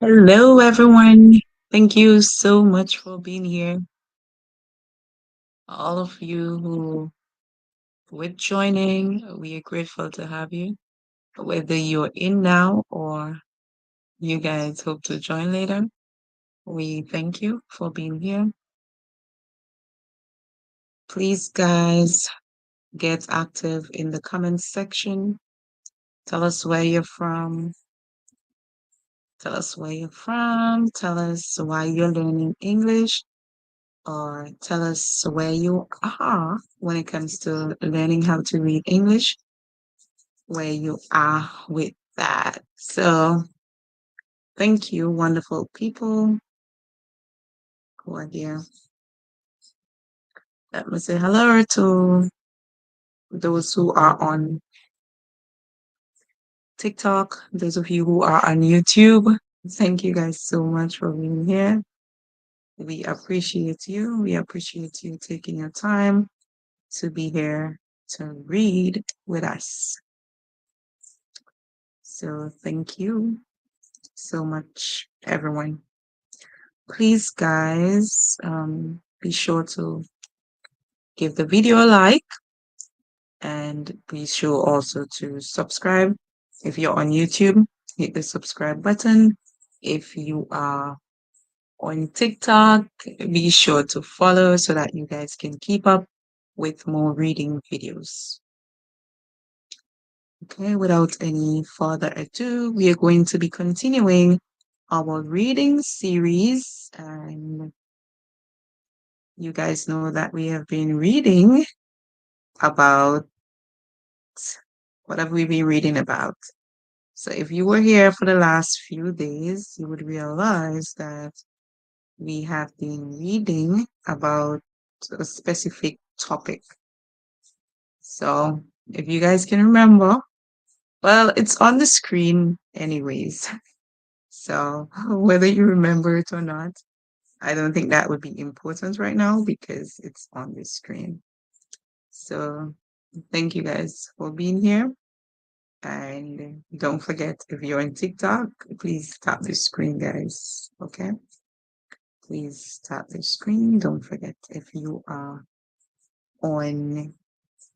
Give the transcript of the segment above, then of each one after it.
Hello, everyone. Thank you so much for being here. All of you who were joining, we are grateful to have you. Whether you're in now or you guys hope to join later, we thank you for being here. Please, guys, get active in the comments section. Tell us where you're from. Tell us where you're from. Tell us why you're learning English. Or tell us where you are when it comes to learning how to read English, where you are with that. So, thank you, wonderful people who are here. Let me say hello to those who are on TikTok, those of you who are on YouTube. Thank you guys so much for being here. We appreciate you. We appreciate you taking your time to be here to read with us. So, thank you so much, everyone. Please, guys, be sure to give the video a like and be sure also to subscribe. If you're on YouTube, hit the subscribe button. If you are on TikTok, be sure to follow so that you guys can keep up with more reading videos. Okay, without any further ado, we are going to be continuing our reading series, and you guys know that we have been reading about what have we been reading about. So if you were here for the last few days, you would realize that we have been reading about a specific topic. So if you guys can remember, well, it's on the screen anyways. So whether you remember it or not, I don't think that would be important right now because it's on the screen. So thank you guys for being here. And don't forget, if you're on TikTok, please tap the screen, guys. Okay? Please tap the screen. Don't forget, if you are on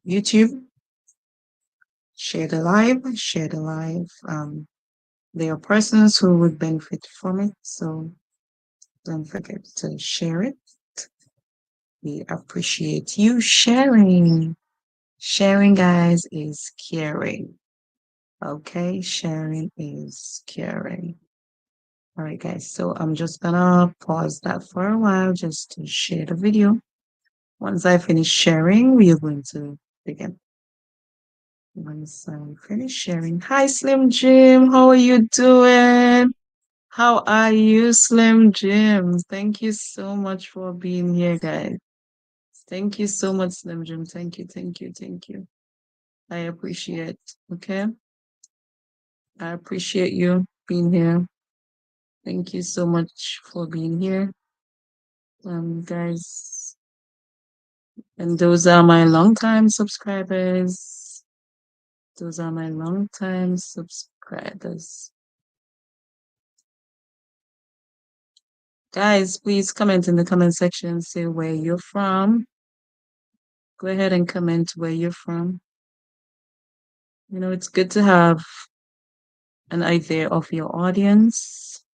YouTube, share the live, share the live. There are persons who would benefit from it, so don't forget to share it. We appreciate you sharing. Sharing, guys, is caring. Okay? Sharing is caring. All right, guys, so I'm just gonna pause that for a while just to share the video. Once I finish sharing, we are going to begin. Once I finish sharing. Hi, Slim Jim. How are you doing? How are you, Slim Jim? Thank you so much for being here, guys. Thank you so much, Slim Jim. Thank you, thank you, thank you. I appreciate, okay? I appreciate you being here. Thank you so much for being here. Guys, and those are my longtime subscribers. Those are my longtime subscribers. Guys, please comment in the comment section. Say where you're from. Go ahead and comment where you're from. You know, it's good to have an idea of your audience.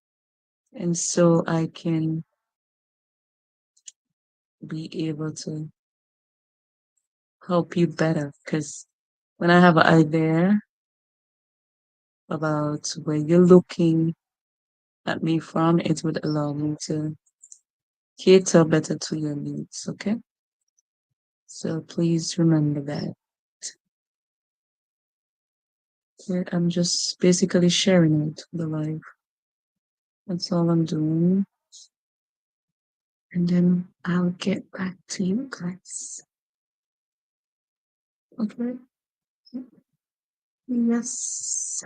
And so I can be able to help you better. Because when I have an idea about where you're looking at me from, it would allow me to cater better to your needs, okay? So please remember that. Okay, I'm just basically sharing it, the live. That's all I'm doing. And then I'll get back to you guys. Okay? Yes.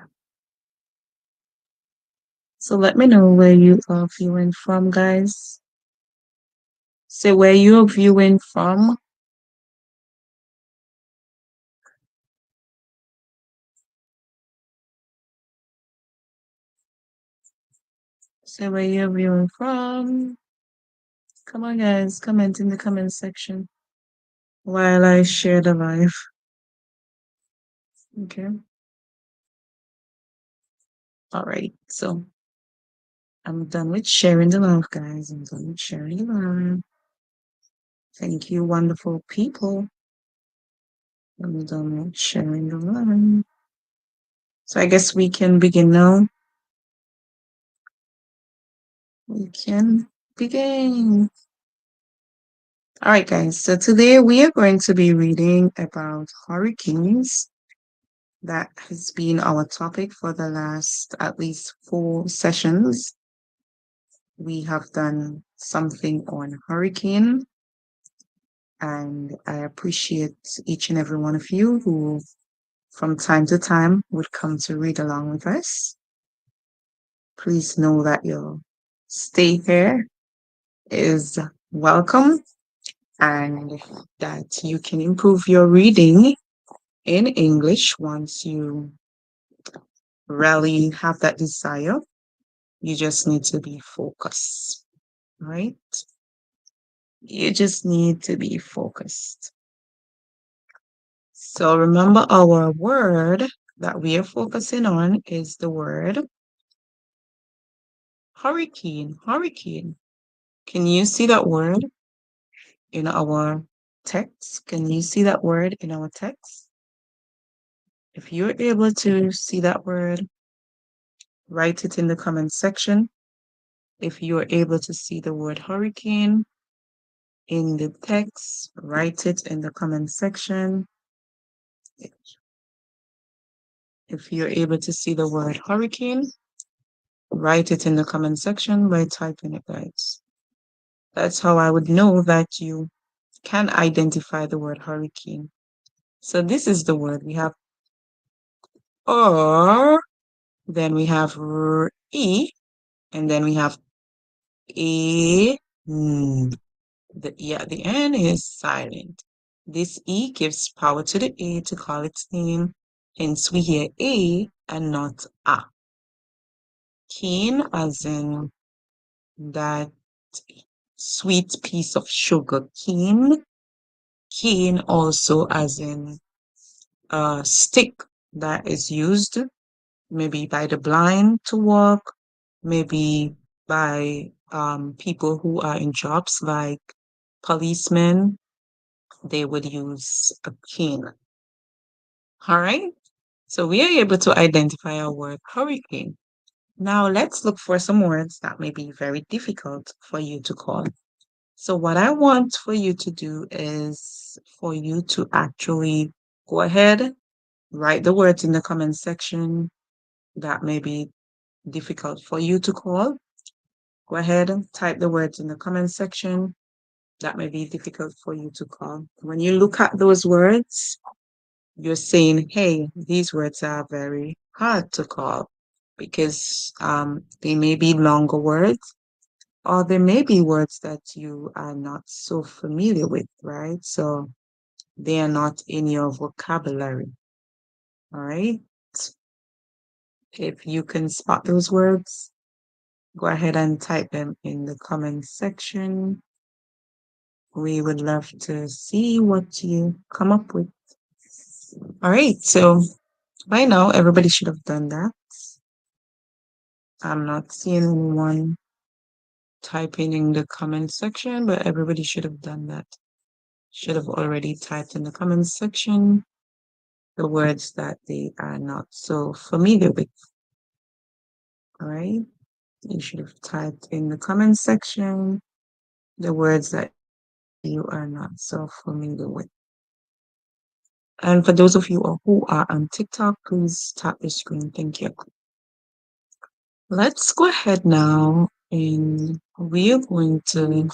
So let me know where you are viewing from, guys. Say where you're viewing from. Say where you're viewing from. Come on, guys. Comment in the comment section while I share the live. Okay. All right. So I'm done with sharing the live, guys. I'm done with sharing the live. Thank you, wonderful people. I'm done with sharing the live. So I guess we can begin now. We can begin. All right, guys. So today we are going to be reading about hurricanes. That has been our topic for the last at least 4 sessions. We have done something on hurricane, and I appreciate each and every one of you who, from time to time, would come to read along with us. Please know that your stay here is welcome and that you can improve your reading in English once you really have that desire. You just need to be focused, right? You just need to be focused. So remember, our word that we are focusing on is the word hurricane. Hurricane. Can you see that word in our text? Can you see that word in our text? If you're able to see that word, write it in the comment section. If you're able to see the word hurricane in the text, write it in the comment section. If you're able to see the word hurricane, write it in the comment section by typing it, guys. That's how I would know that you can identify the word hurricane. So this is the word. We have R, then we have E, and then we have A. The E at the end is silent. This E gives power to the A to call its name, hence we hear A and not A. Cane, as in that sweet piece of sugar cane. Cane also as in a stick that is used maybe by the blind to walk, maybe by people who are in jobs like policemen. They would use a cane. All right. So we are able to identify our word hurricane. Now let's look for some words that may be very difficult for you to call. So what I want for you to do is for you to actually go ahead, write the words in the comment section that may be difficult for you to call. Go ahead and type the words in the comment section that may be difficult for you to call. When you look at those words, you're saying, hey, these words are very hard to call because they may be longer words or there may be words that you are not so familiar with, right? So they are not in your vocabulary, all right? If you can spot those words, go ahead and type them in the comment section. We would love to see what you come up with. All right, so by now, everybody should have done that. I'm not seeing anyone typing in the comment section, but everybody should have done that. Should have already typed in the comment section the words that they are not so familiar with. All right, you should have typed in the comment section the words that you are not so familiar with. And for those of you who are on TikTok, please tap the screen. Thank you. Let's go ahead now and we are going to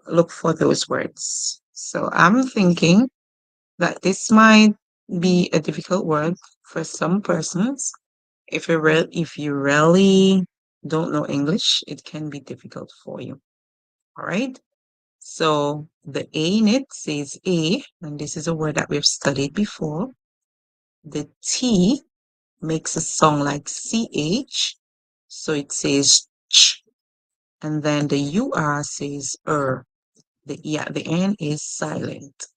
look for those words. So I'm thinking that this might be a difficult word for some persons. If you really don't know English, it can be difficult for you. All right. So the A in it says A, and this is a word that we've studied before. The T makes a sound like CH. So it says ch, and then the UR says The E at the end is silent.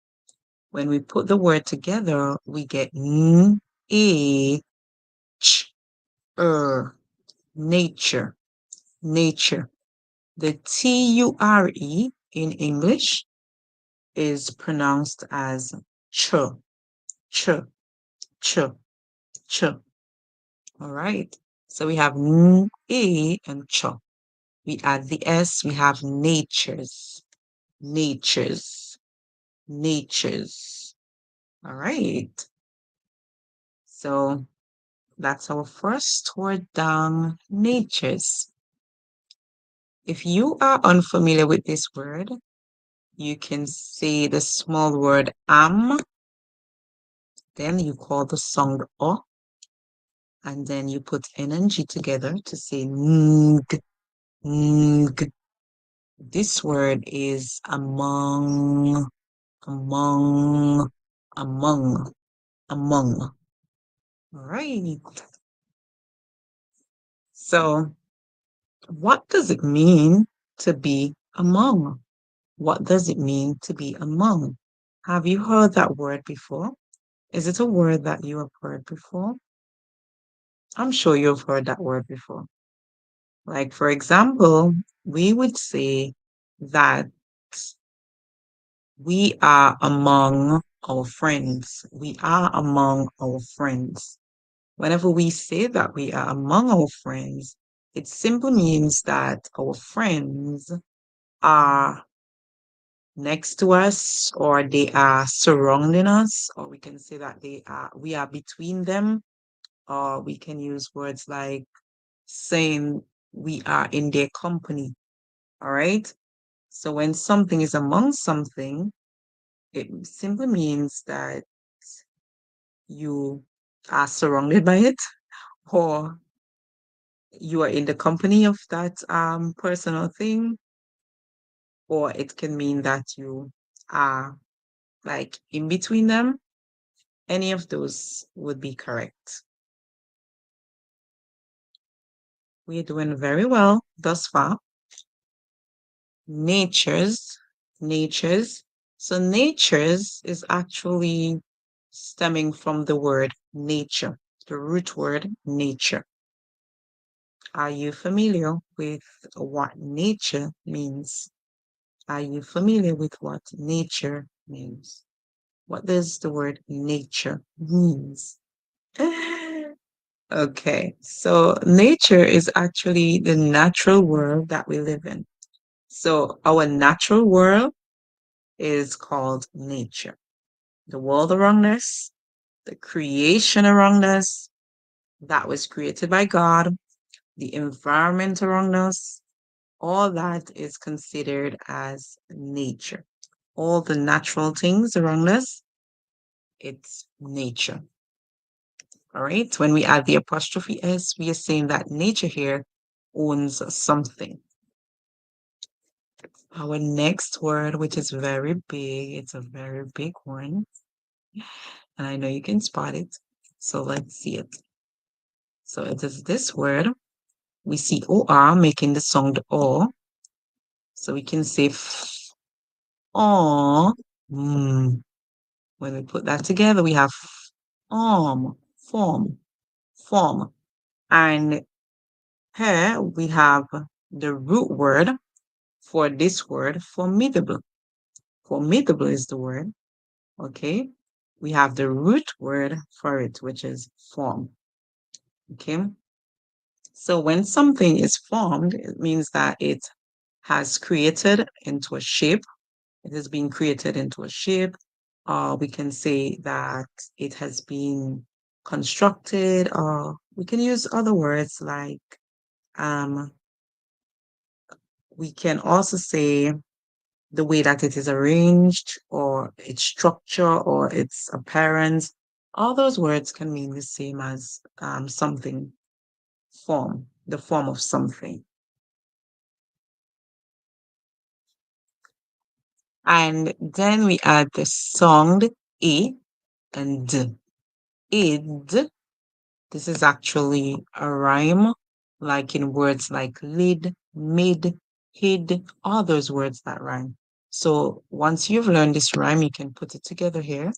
When we put the word together, we get n, a, ch, nature, nature. The TURE in English is pronounced as ch, ch, ch, ch. All right. So we have n, a, and ch. We add the S, we have natures, natures, natures. All right. So that's our first word down, natures. If you are unfamiliar with this word, you can say the small word am, then you call the sound o, and then you put N and G together to say ng, ng. This word is among, among, among, among. All right. So, what does it mean to be among? What does it mean to be among? Have you heard that word before? Is it a word that you have heard before? I'm sure you've heard that word before. Like, for example, we would say that we are among our friends. We are among our friends. Whenever we say that we are among our friends, it simply means that our friends are next to us, or they are surrounding us, or we can say that we are between them, or we can use words like saying we are in their company. All right. So when something is among something, it simply means that you are surrounded by it, or you are in the company of that person or thing, or it can mean that you are like in between them. Any of those would be correct. We're doing very well thus far. Natures, natures. So natures is actually stemming from the word nature, the root word nature. Are you familiar with what nature means? Are you familiar with what nature means? What does the word nature means? Okay, so nature is actually the natural world that we live in. So our natural world is called nature. The world around us, the creation around us that was created by God, the environment around us, all that is considered as nature. All the natural things around us, it's nature. All right. When we add the apostrophe S, we are saying that nature here owns something. Our next word, which is very big, it's a very big one. And I know you can spot it. So let's see it. So it is this word. We see OR making the sound O. So we can say O. When we put that together, we have form, form. And here we have the root word for this word, formidable. Formidable is the word, okay? We have the root word for it, which is form, okay? So when something is formed, it means that it has created into a shape. It has been created into a shape. We can say that it has been constructed, or we can use other words like we can also say the way that it is arranged, or its structure, or its appearance. All those words can mean the same as something, form, the form of something. And then we add the sound E and D. Id. This is actually a rhyme like in words like lid, mid, hid, all those words that rhyme. So once you've learned this rhyme, you can put it together here.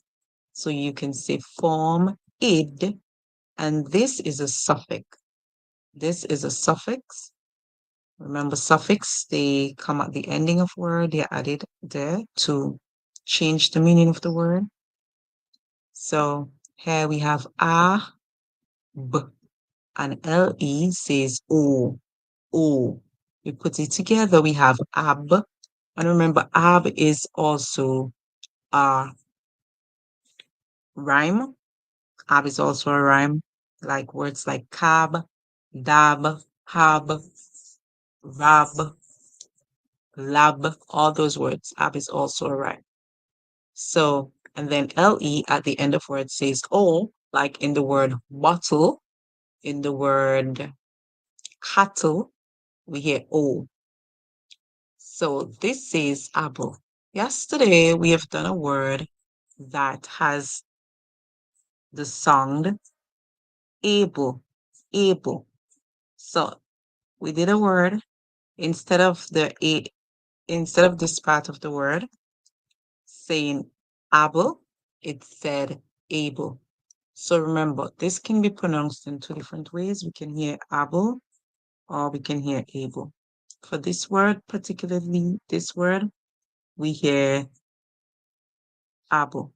So you can say form id, and this is a suffix. This is a suffix. Remember, suffix, they come at the ending of word, they're added there to change the meaning of the word. So here we have a, b, and le says o, o. We put it together, we have ab, and remember, ab is also a rhyme. Ab is also a rhyme, like words like cab, dab, hab, rab, lab, all those words. Ab is also a rhyme. So, and then le at the end of word says o, like in the word bottle, in the word cattle, we hear o. So this says apple. Yesterday, we have done a word that has the sound able, able. So we did a word instead of instead of this part of the word saying able, it said able. So remember, this can be pronounced in two different ways. We can hear able or we can hear able. For this word, particularly this word, we hear able.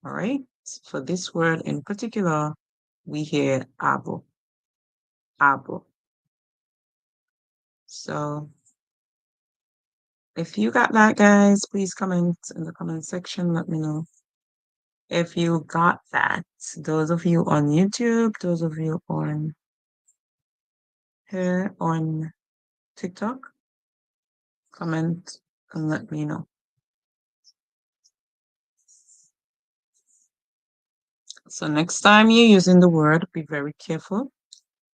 All right. For this word in particular, we hear able. Able. So if you got that, guys, please comment in the comment section. Let me know if you got that. Those of you on YouTube, those of you on here on TikTok, comment and let me know. So next time you're using the word, be very careful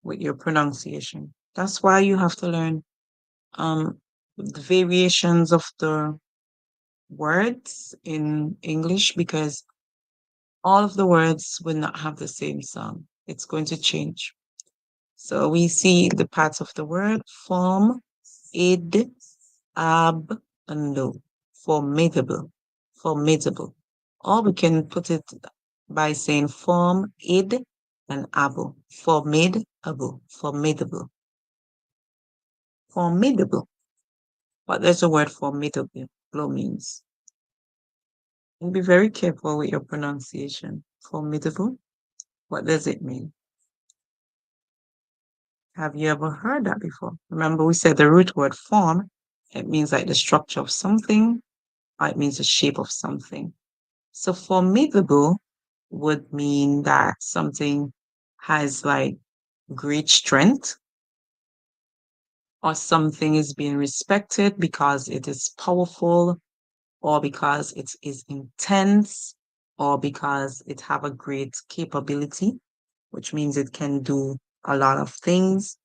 with your pronunciation. That's why you have to learn the variations of the words in English, because all of the words will not have the same sound. It's going to change. So we see the parts of the word form, id, ab, and lo. Formidable. Formidable. Or we can put it by saying form, id, and able. Formidable. Formidable. Formidable. What does the word formidable means? And be very careful with your pronunciation. Formidable. What does it mean? Have you ever heard that before? Remember, we said the root word form, it means like the structure of something, or it means the shape of something. So formidable would mean that something has like great strength, or something is being respected because it is powerful, or because it is intense, or because it have a great capability, which means it can do a lot of things.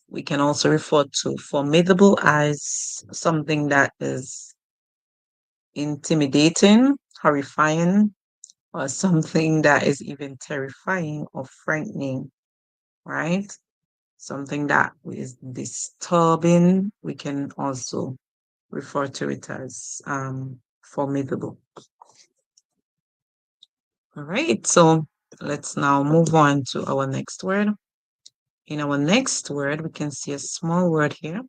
We can also refer to formidable as something that is intimidating, horrifying, or something that is even terrifying or frightening, right? Something that is disturbing. We can also refer to it as formidable. All right, so let's now move on to our next word. In our next word, we can see a small word here.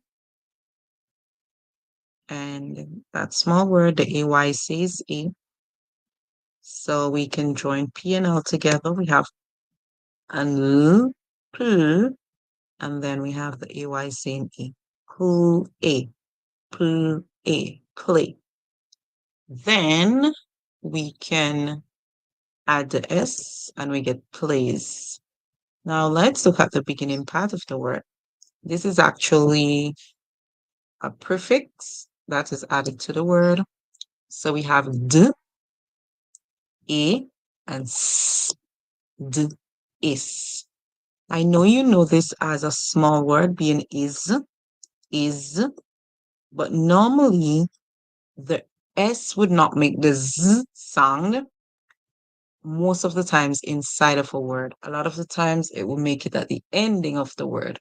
And that small word, the AY says A. So we can join P and L together. We have an L, P, and then we have the AY saying E. Play, play, play. Then we can add the S and we get plays. Now let's look at the beginning part of the word. This is actually a prefix that is added to the word. So we have D, A, and S, D, is. I know you know this as a small word being is, but normally the S would not make the Z sound most of the times inside of a word. A lot of the times it will make it at the ending of the word.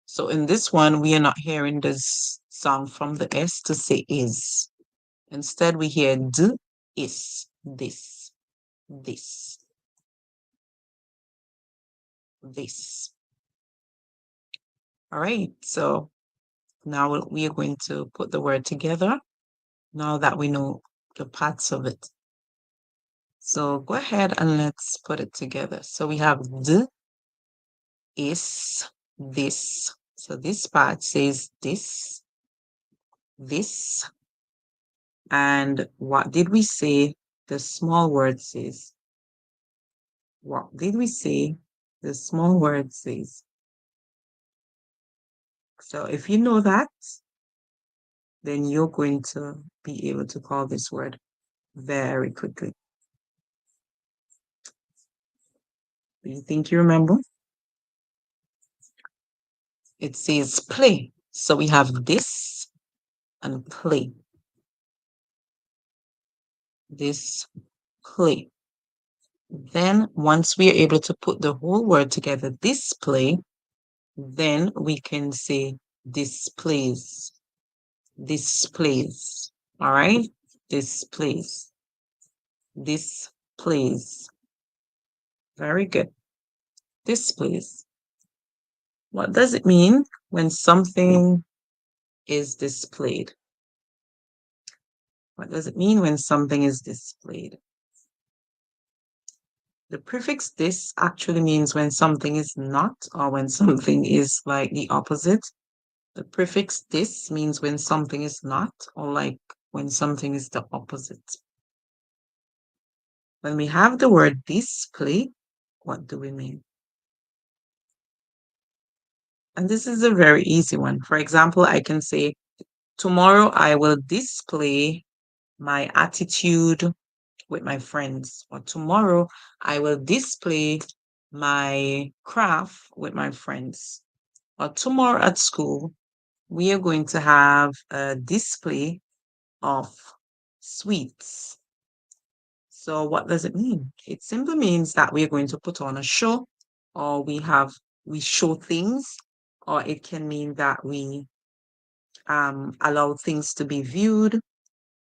So in this one, we are not hearing this sound from the S to say is. Instead, we hear d, is, this, this, this. All right, so now we are going to put the word together now that we know the parts of it. So go ahead and let's put it together. So we have d, is, this. So this part says this, this. And what did we say the small word says? What did we say the small word says? So if you know that, then you're going to be able to call this word very quickly. Do you think you remember? It says play. So we have this and play. This, play. Then once we are able to put the whole word together, display, then we can say displays. Displays. All right? Displays. Displays. Very good. Displays. What does it mean when something is displayed? What does it mean when something is displayed? The prefix this actually means when something is not or when something is like the opposite. The prefix this means when something is not or like when something is the opposite. When we have the word display, what do we mean? And this is a very easy one. For example, I can say, tomorrow I will display my attitude with my friends, or tomorrow I will display my craft with my friends, or tomorrow at school we are going to have a display of sweets. So what does it mean? It simply means that we're going to put on a show, or we show things, or it can mean that we allow things to be viewed,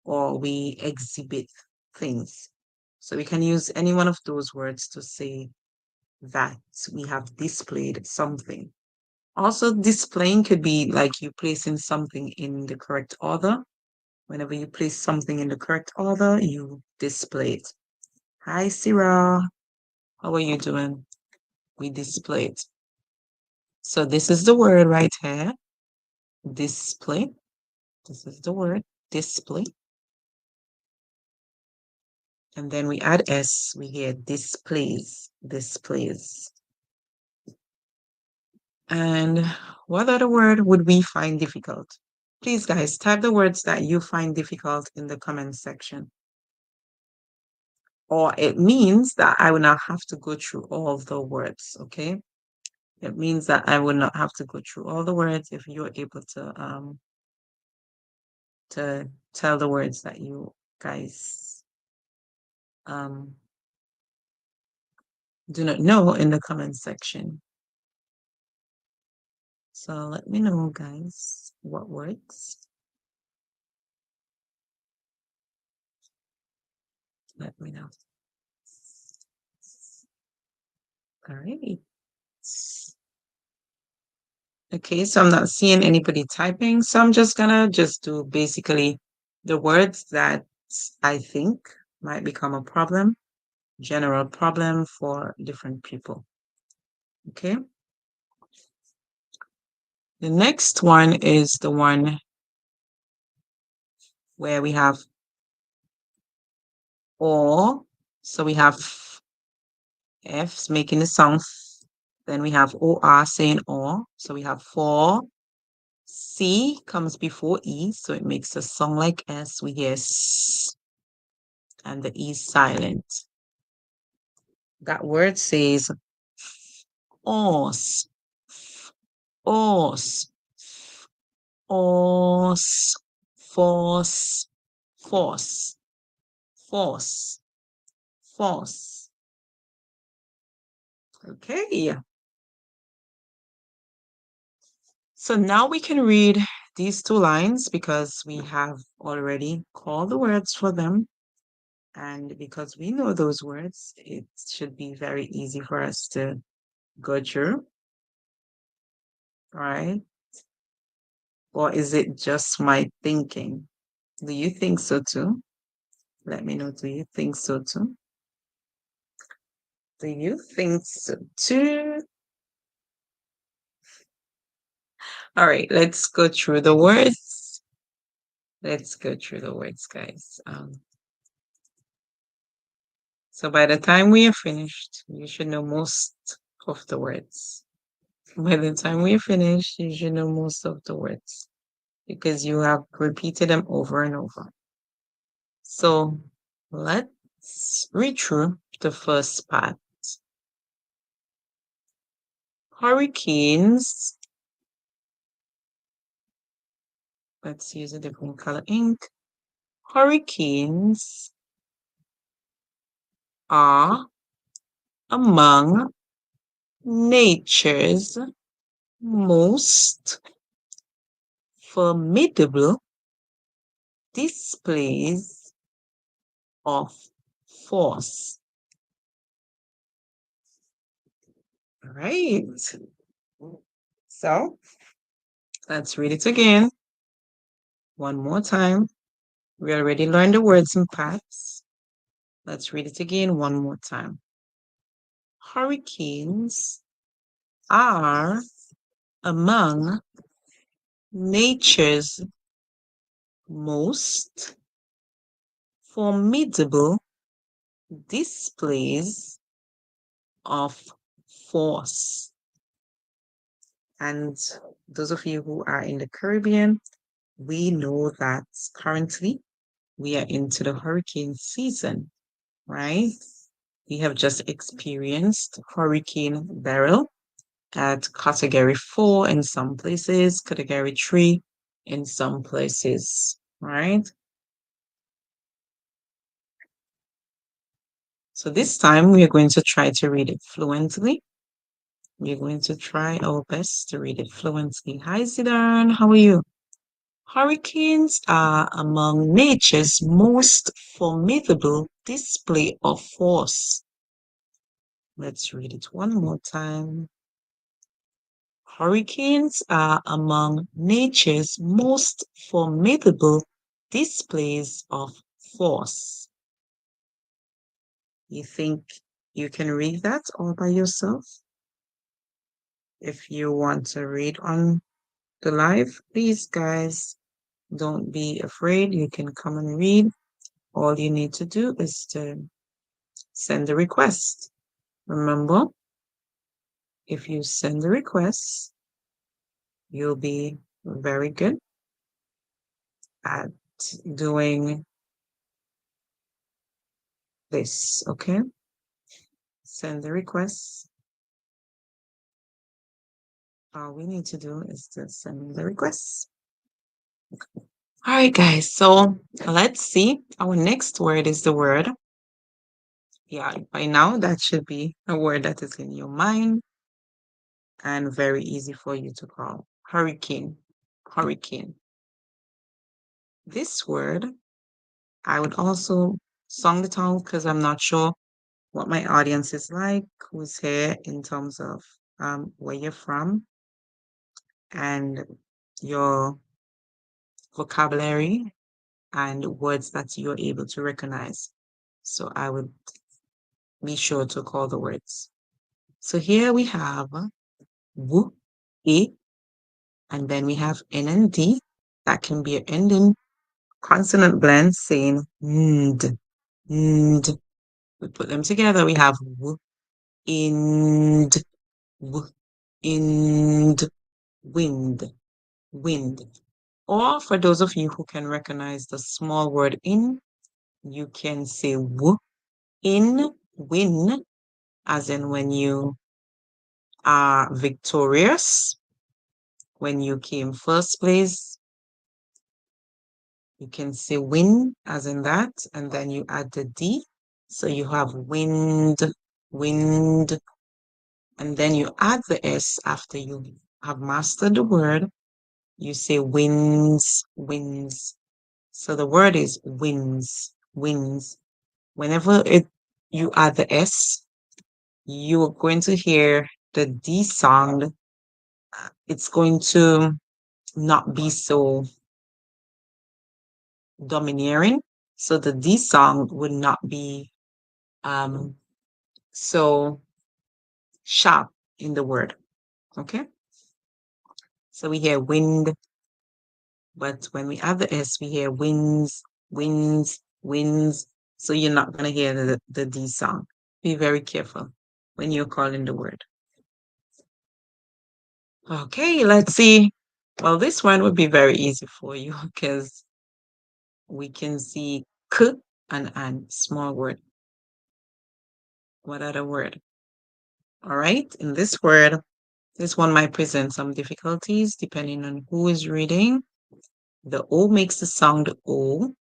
or we exhibit things. So we can use any one of those words to say that we have displayed something. Also, displaying could be like you placing something in the correct order. Whenever you place something in the correct order, you display it. Hi, Sarah. How are you doing? We display it. So this is the word right here. Display. This is the word, display. And then we add S, we hear displays, displays. And what other word would we find difficult? Please, guys, type the words that you find difficult in the comment section. Or it means that I will not have to go through all the words, okay? It means that I will not have to go through all the words if you're able to tell the words that you guys do not know in the comment section. So let me know, guys, what words. Let me know. All right. Okay, so I'm not seeing anybody typing, so I'm just gonna do basically the words that I think might become a problem, general problem for different people. Okay. The next one is the one where we have or. So we have F's making the sound. Then we have OR saying or. So we have for. C comes before E, so it makes a sound like S. We hear S, and the E is silent. That word says os, os, os, force, force, force, force. Okay. So now we can read these two lines because we have already called the words for them. And because we know those words, it should be very easy for us to go through, right? Or is it just my thinking? Do you think so too? Let me know, do you think so too? Do you think so too? All right, let's go through the words. Let's go through the words, guys. So by the time we are finished, you should know most of the words. By the time we are finished, you should know most of the words because you have repeated them over and over. So let's read through the first part. Hurricanes. Let's use a different color ink. Hurricanes are among nature's most formidable displays of force. All right. So let's read it again. One more time. We already learned the words in parts. Let's read it again one more time. Hurricanes are among nature's most formidable displays of force. And those of you who are in the Caribbean, we know that currently we are into the hurricane season, right? We have just experienced Hurricane Beryl at Category 4 in some places, Category 3 in some places, right? So this time we are going to try to read it fluently. We're going to try our best to read it fluently. Hi, Zidane, how are you? Hurricanes are among nature's most formidable display of force. Let's read it one more time. Hurricanes are among nature's most formidable displays of force. You think you can read that all by yourself? If you want to read on the live, please, guys, don't be afraid. You can come and read. All you need to do is to send a request. Remember, if you send a request, you'll be very good at doing this, okay? Send the request. All we need to do is to send the request. All right, guys, so let's see. Our next word is the word. Yeah, by now that should be a word that is in your mind and very easy for you to call. Hurricane. Hurricane. This word, I would also song it out because I'm not sure what my audience is like, who's here in terms of where you're from and your vocabulary and words that you're able to recognize. So I would be sure to call the words. So here we have w, e, and then we have n and d. That can be an ending consonant blend saying nd, nd. We put them together. We have w, ind, w, ind, wind, wind. Or for those of you who can recognize the small word in, you can say w, in, win, as in when you are victorious, when you came first place. You can say win as in that, and then you add the D. So you have wind, wind, and then you add the S after you have mastered the word, you say wins, wins. So the word is wins, wins. Whenever you add the S, you're going to hear the D sound. It's going to not be so domineering. So the D sound would not be so sharp in the word. Okay? So we hear wind, but when we add the S, we hear winds, winds, winds. So you're not going to hear the D sound. Be very careful when you're calling the word. Okay, let's see. Well, this one would be very easy for you because we can see k and small word. What other word? All right, in this word, this one might present some difficulties depending on who is reading. The O makes the sound O,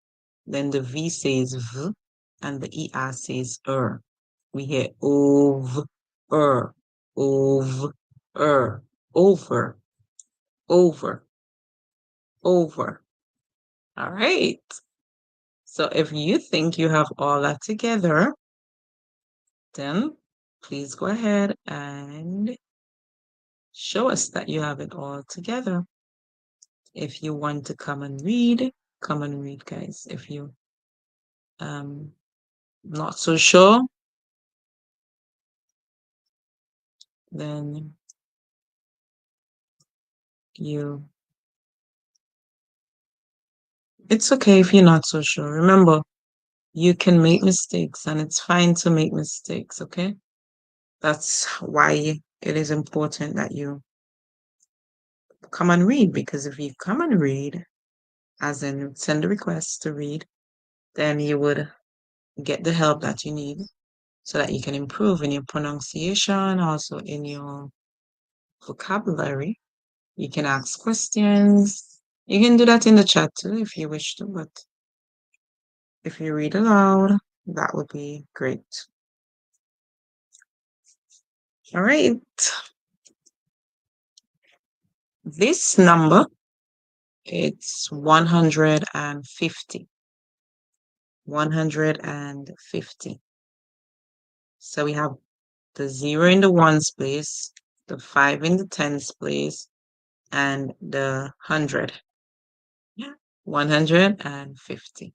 then the V says V, and the ER says We hear ov, ov, over, over, over. All right. So if you think you have all that together, then please go ahead and show us that you have it all together. If you want to come and read, guys. If you not so sure, then it's okay if you're not so sure. Remember, you can make mistakes and it's fine to make mistakes, okay? That's why it is important that you come and read, because if you come and read, as in send a request to read, then you would get the help that you need so that you can improve in your pronunciation, also in your vocabulary. You can ask questions. You can do that in the chat too if you wish to, but if you read aloud, that would be great. All right. This number, it's 150. 150. So we have the 0 in the ones place, the 5 in the tens place, and the 100. Yeah, 150.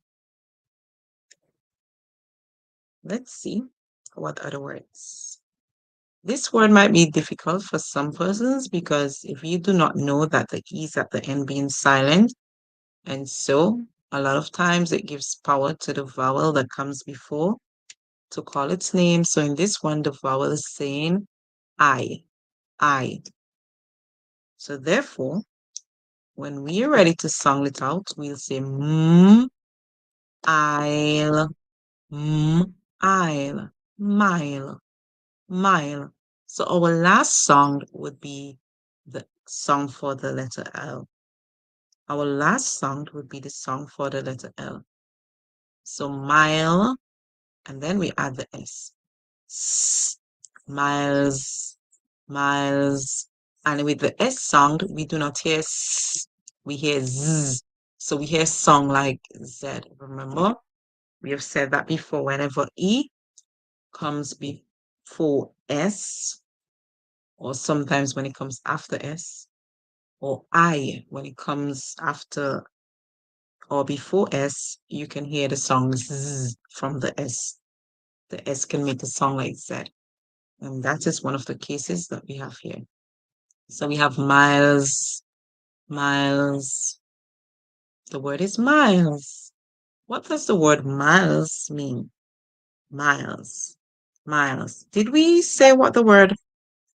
Let's see what other words. This word might be difficult for some persons because if you do not know that the E's at the end being silent, and so a lot of times it gives power to the vowel that comes before to call its name. So in this one, the vowel is saying I. So therefore, when we are ready to sound it out, we'll say I'll, I'll, mile, mile. So our last sound would be the sound for the letter L. Our last sound would be the sound for the letter L. So mile, and then we add the S. Miles, miles. And with the S sound, we do not hear S, we hear Z. So we hear song like Z. Remember, we have said that before. Whenever E comes before S, or sometimes when it comes after S, or I when it comes after or before S, you can hear the song Z from the S. The S can make a song like Z. And that is one of the cases that we have here. So we have miles, miles. The word is miles. What does the word miles mean? Miles, miles. Did we say what the word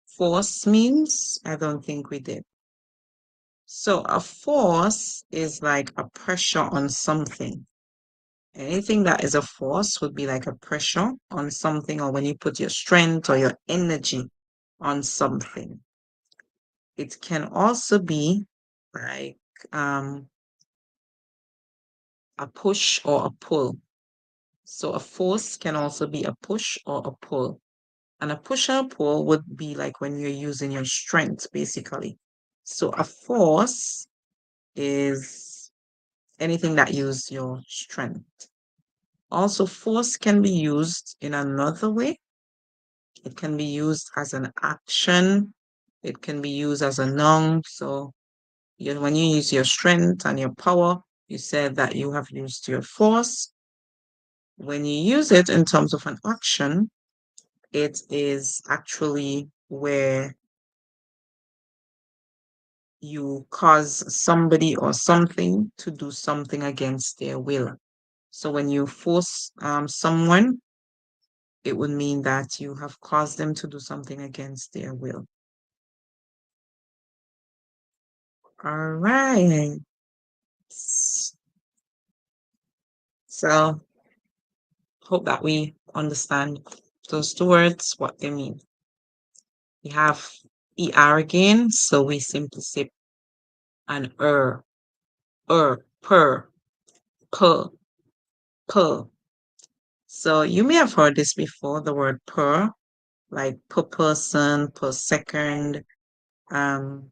force means? I don't think we did. So a force is like a pressure on something. Anything that is a force would be like a pressure on something, or when you put your strength or your energy on something. It can also be like a push or a pull. So a force can also be a push or a pull. And a push or a pull would be like when you're using your strength, basically. So a force is anything that uses your strength. Also, force can be used in another way. It can be used as an action. It can be used as a noun. So when you use your strength and your power, you said that you have used your force. When you use it in terms of an action, it is actually where you cause somebody or something to do something against their will. So when you force someone, it would mean that you have caused them to do something against their will. All right. So hope that we understand those two words, what they mean. We have ER again, so we simply say an per, per. So you may have heard this before, the word per, like per person, per second. You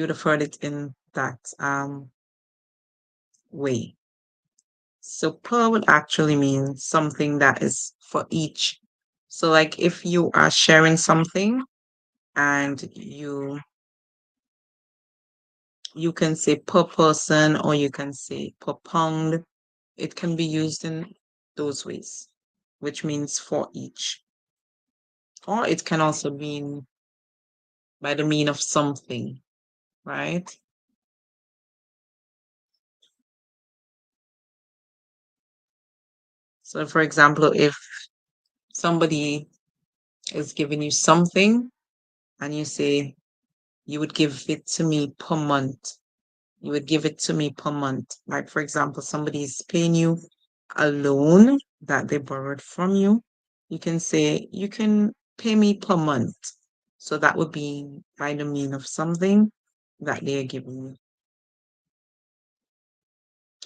would have heard it in that way. So per would actually mean something that is for each. So like if you are sharing something and you can say per person or you can say per pound. It can be used in those ways, which means for each. Or it can also mean by the mean of something, right? So for example, if somebody is giving you something and you say, you would give it to me per month. You would give it to me per month. Like, for example, somebody is paying you a loan that they borrowed from you. You can say, you can pay me per month. So that would be by the mean of something that they are giving you.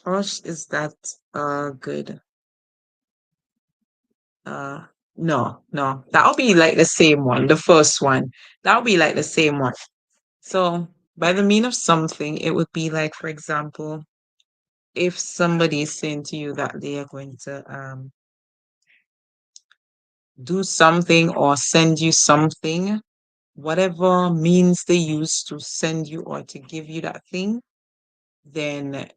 Or is that good? Uh, no. That'll be like the same one, the first one. That'll be like the same one. So by the mean of something, it would be like, for example, if somebody is saying to you that they are going to do something or send you something, whatever means they use to send you or to give you that thing, then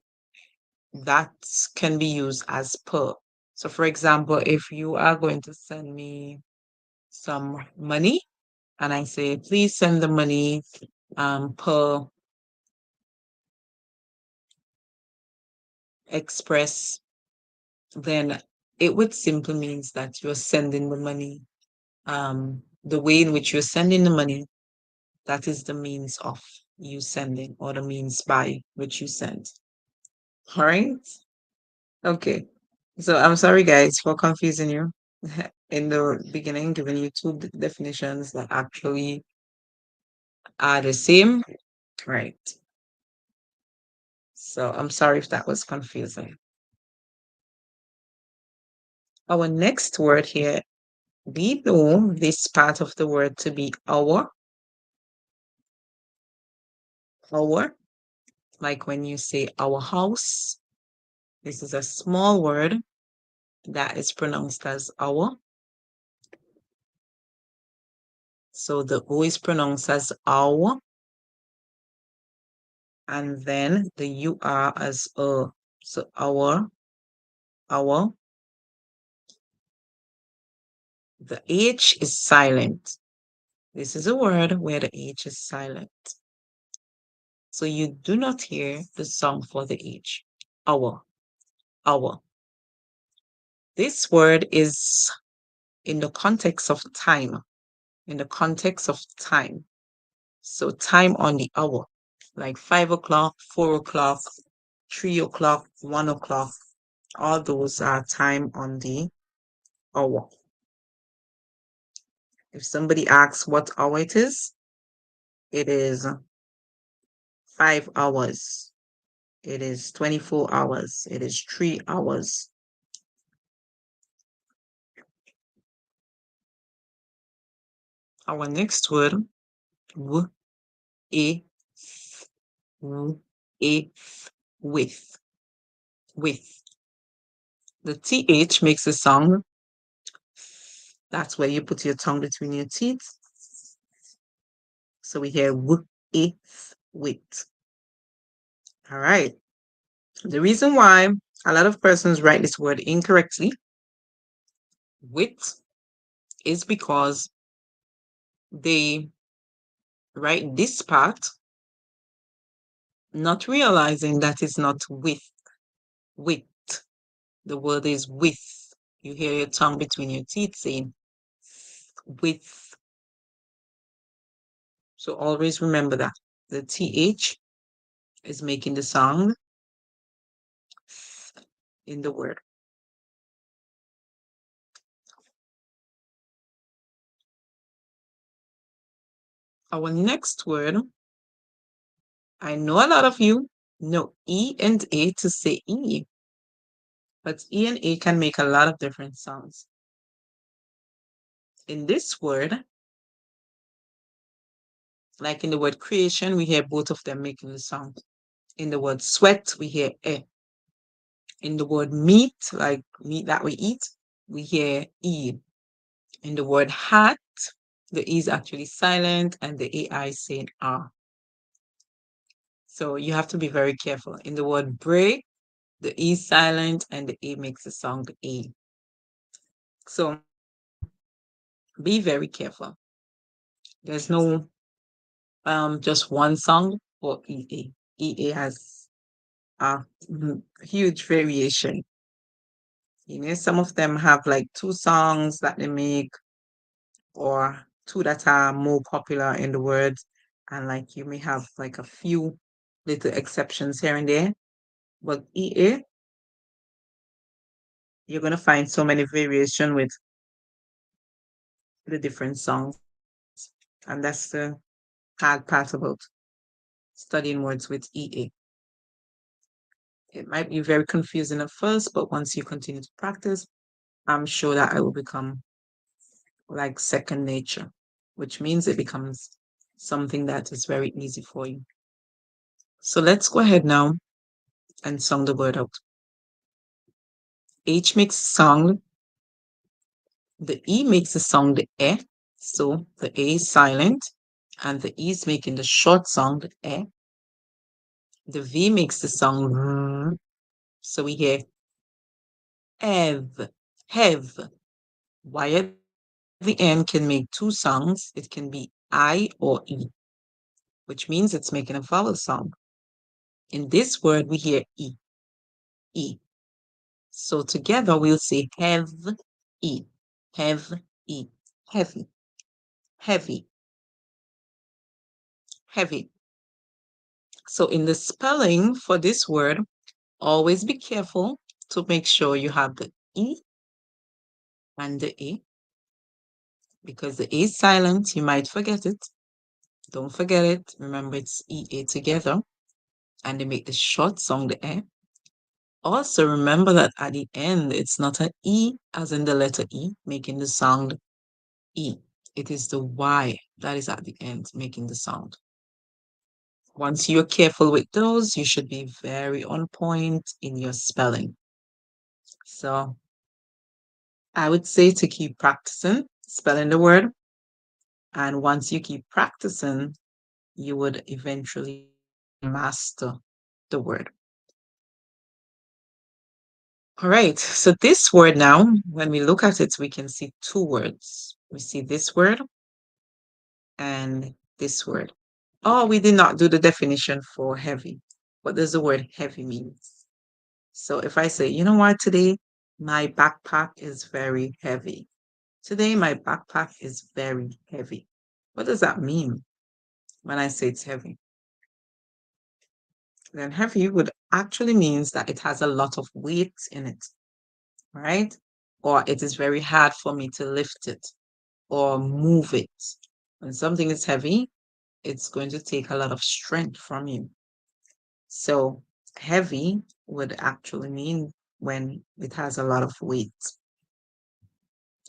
that can be used as per. So, for example, if you are going to send me some money and I say, please send the money per express, then it would simply means that you're sending the money. The way in which you're sending the money, that is the means of you sending or the means by which you send. All right. Okay. So I'm sorry, guys, for confusing you in the beginning, giving you two definitions that actually are the same. Right. So I'm sorry if that was confusing. Our next word here, we know this part of the word to be our. Our, like when you say our house, this is a small word that is pronounced as our. So the O is pronounced as our, and then the UR as So our. The H is silent. This is a word where the H is silent. So you do not hear the sound for the H. Our. This word is in the context of time. In the context of time. So time on the hour, like 5 o'clock, 4 o'clock, 3 o'clock, 1 o'clock. All those are time on the hour. If somebody asks what hour it is 5 hours. It is 24 hours. It is 3 hours. Our next word, w, if, if, with. The TH makes a sound. That's where you put your tongue between your teeth. So we hear if, with. All right. The reason why a lot of persons write this word incorrectly, with, is because they write this part not realizing that it's not with. The word is with. You hear your tongue between your teeth saying with. So always remember that. The TH is making the sound in the word. Our next word, I know a lot of you know E and A to say E, but E and A can make a lot of different sounds. In this word, like in the word creation, we hear both of them making the sound. In the word sweat, we hear E. In the word meat, like meat that we eat, we hear E. In the word hat, the E is actually silent and the AI is saying R. So you have to be very careful. In the word break, the E is silent and the A makes the sound A. So be very careful. There's no just one sound for EA. EA has a huge variation. You know, some of them have like 2 songs that they make, or 2 that are more popular in the words, and like you may have like a few little exceptions here and there. But EA, you're gonna find so many variation with the different songs, and that's the hard part about studying words with EA. It might be very confusing at first, but once you continue to practice, I'm sure that it will become like second nature, which means it becomes something that is very easy for you. So let's go ahead now and sound the word out. H makes sound. The E makes the sound E. So the A is silent and the E is making the short sound E. The V makes the sound R. So we hear have. Y at the end can make 2 sounds. It can be I or E, which means it's making a vowel sound. In this word, we hear E. E. So together we'll say have E. Have E. Heavy. Heavy. Heavy. So in the spelling for this word, always be careful to make sure you have the E and the A. Because the A is silent, you might forget it. Don't forget it. Remember, it's EA together. And they make the short sound the E. Also, remember that at the end, it's not an E as in the letter E, making the sound E. It is the Y that is at the end, making the sound. Once you're careful with those, you should be very on point in your spelling. So I would say to keep practicing spelling the word. And once you keep practicing, you would eventually master the word. All right, so this word now, when we look at it, we can see 2 words. We see this word and this word. Oh, we did not do the definition for heavy. What does the word heavy mean? So if I say, you know what, today my backpack is very heavy. Today my backpack is very heavy. What does that mean when I say it's heavy? Then heavy would actually means that it has a lot of weight in it, right? Or it is very hard for me to lift it or move it. When something is heavy, it's going to take a lot of strength from you. So heavy would actually mean when it has a lot of weight.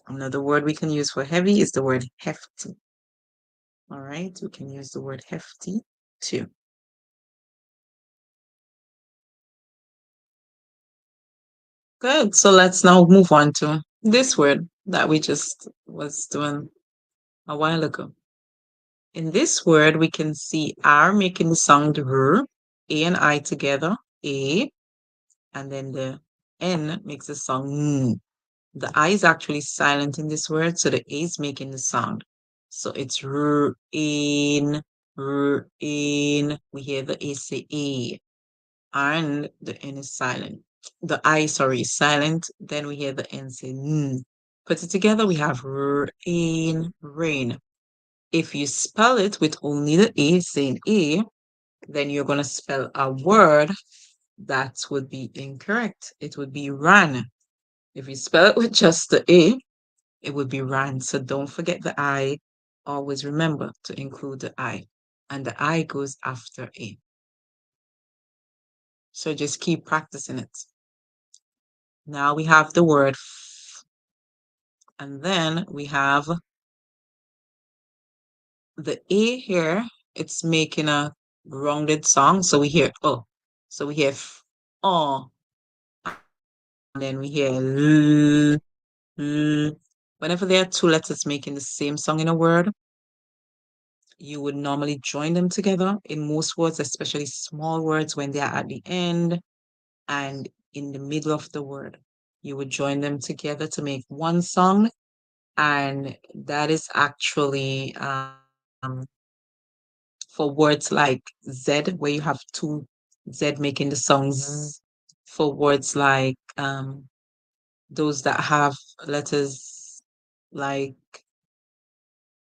Another word we can use for heavy is the word hefty. All right, we can use the word hefty too. Good. So let's now move on to this word that we just was doing a while ago. In this word, we can see R making the sound R, A and I together, A, and then the N makes the sound N. The I is actually silent in this word, so the A is making the sound. So it's R, in, R, in. We hear the A say A, and the N is silent. The I, sorry, is silent. Then we hear the N say N. Put it together, we have rain, rain. If you spell it with only the A saying A, then you're going to spell a word that would be incorrect. It would be ran. If you spell it with just the A, it would be ran. So don't forget the I. Always remember to include the I. And the I goes after A. So just keep practicing it. Now we have the word f, and then we have the A here. It's making a rounded song. So we hear oh. So we hear f, oh. And then we hear l, l. Whenever there are two letters making the same song in a word, you would normally join them together in most words, especially small words when they are at the end and in the middle of the word. You would join them together to make one song, and that is actually for words like Z, where you have two Z making the song Z. For words like those that have letters like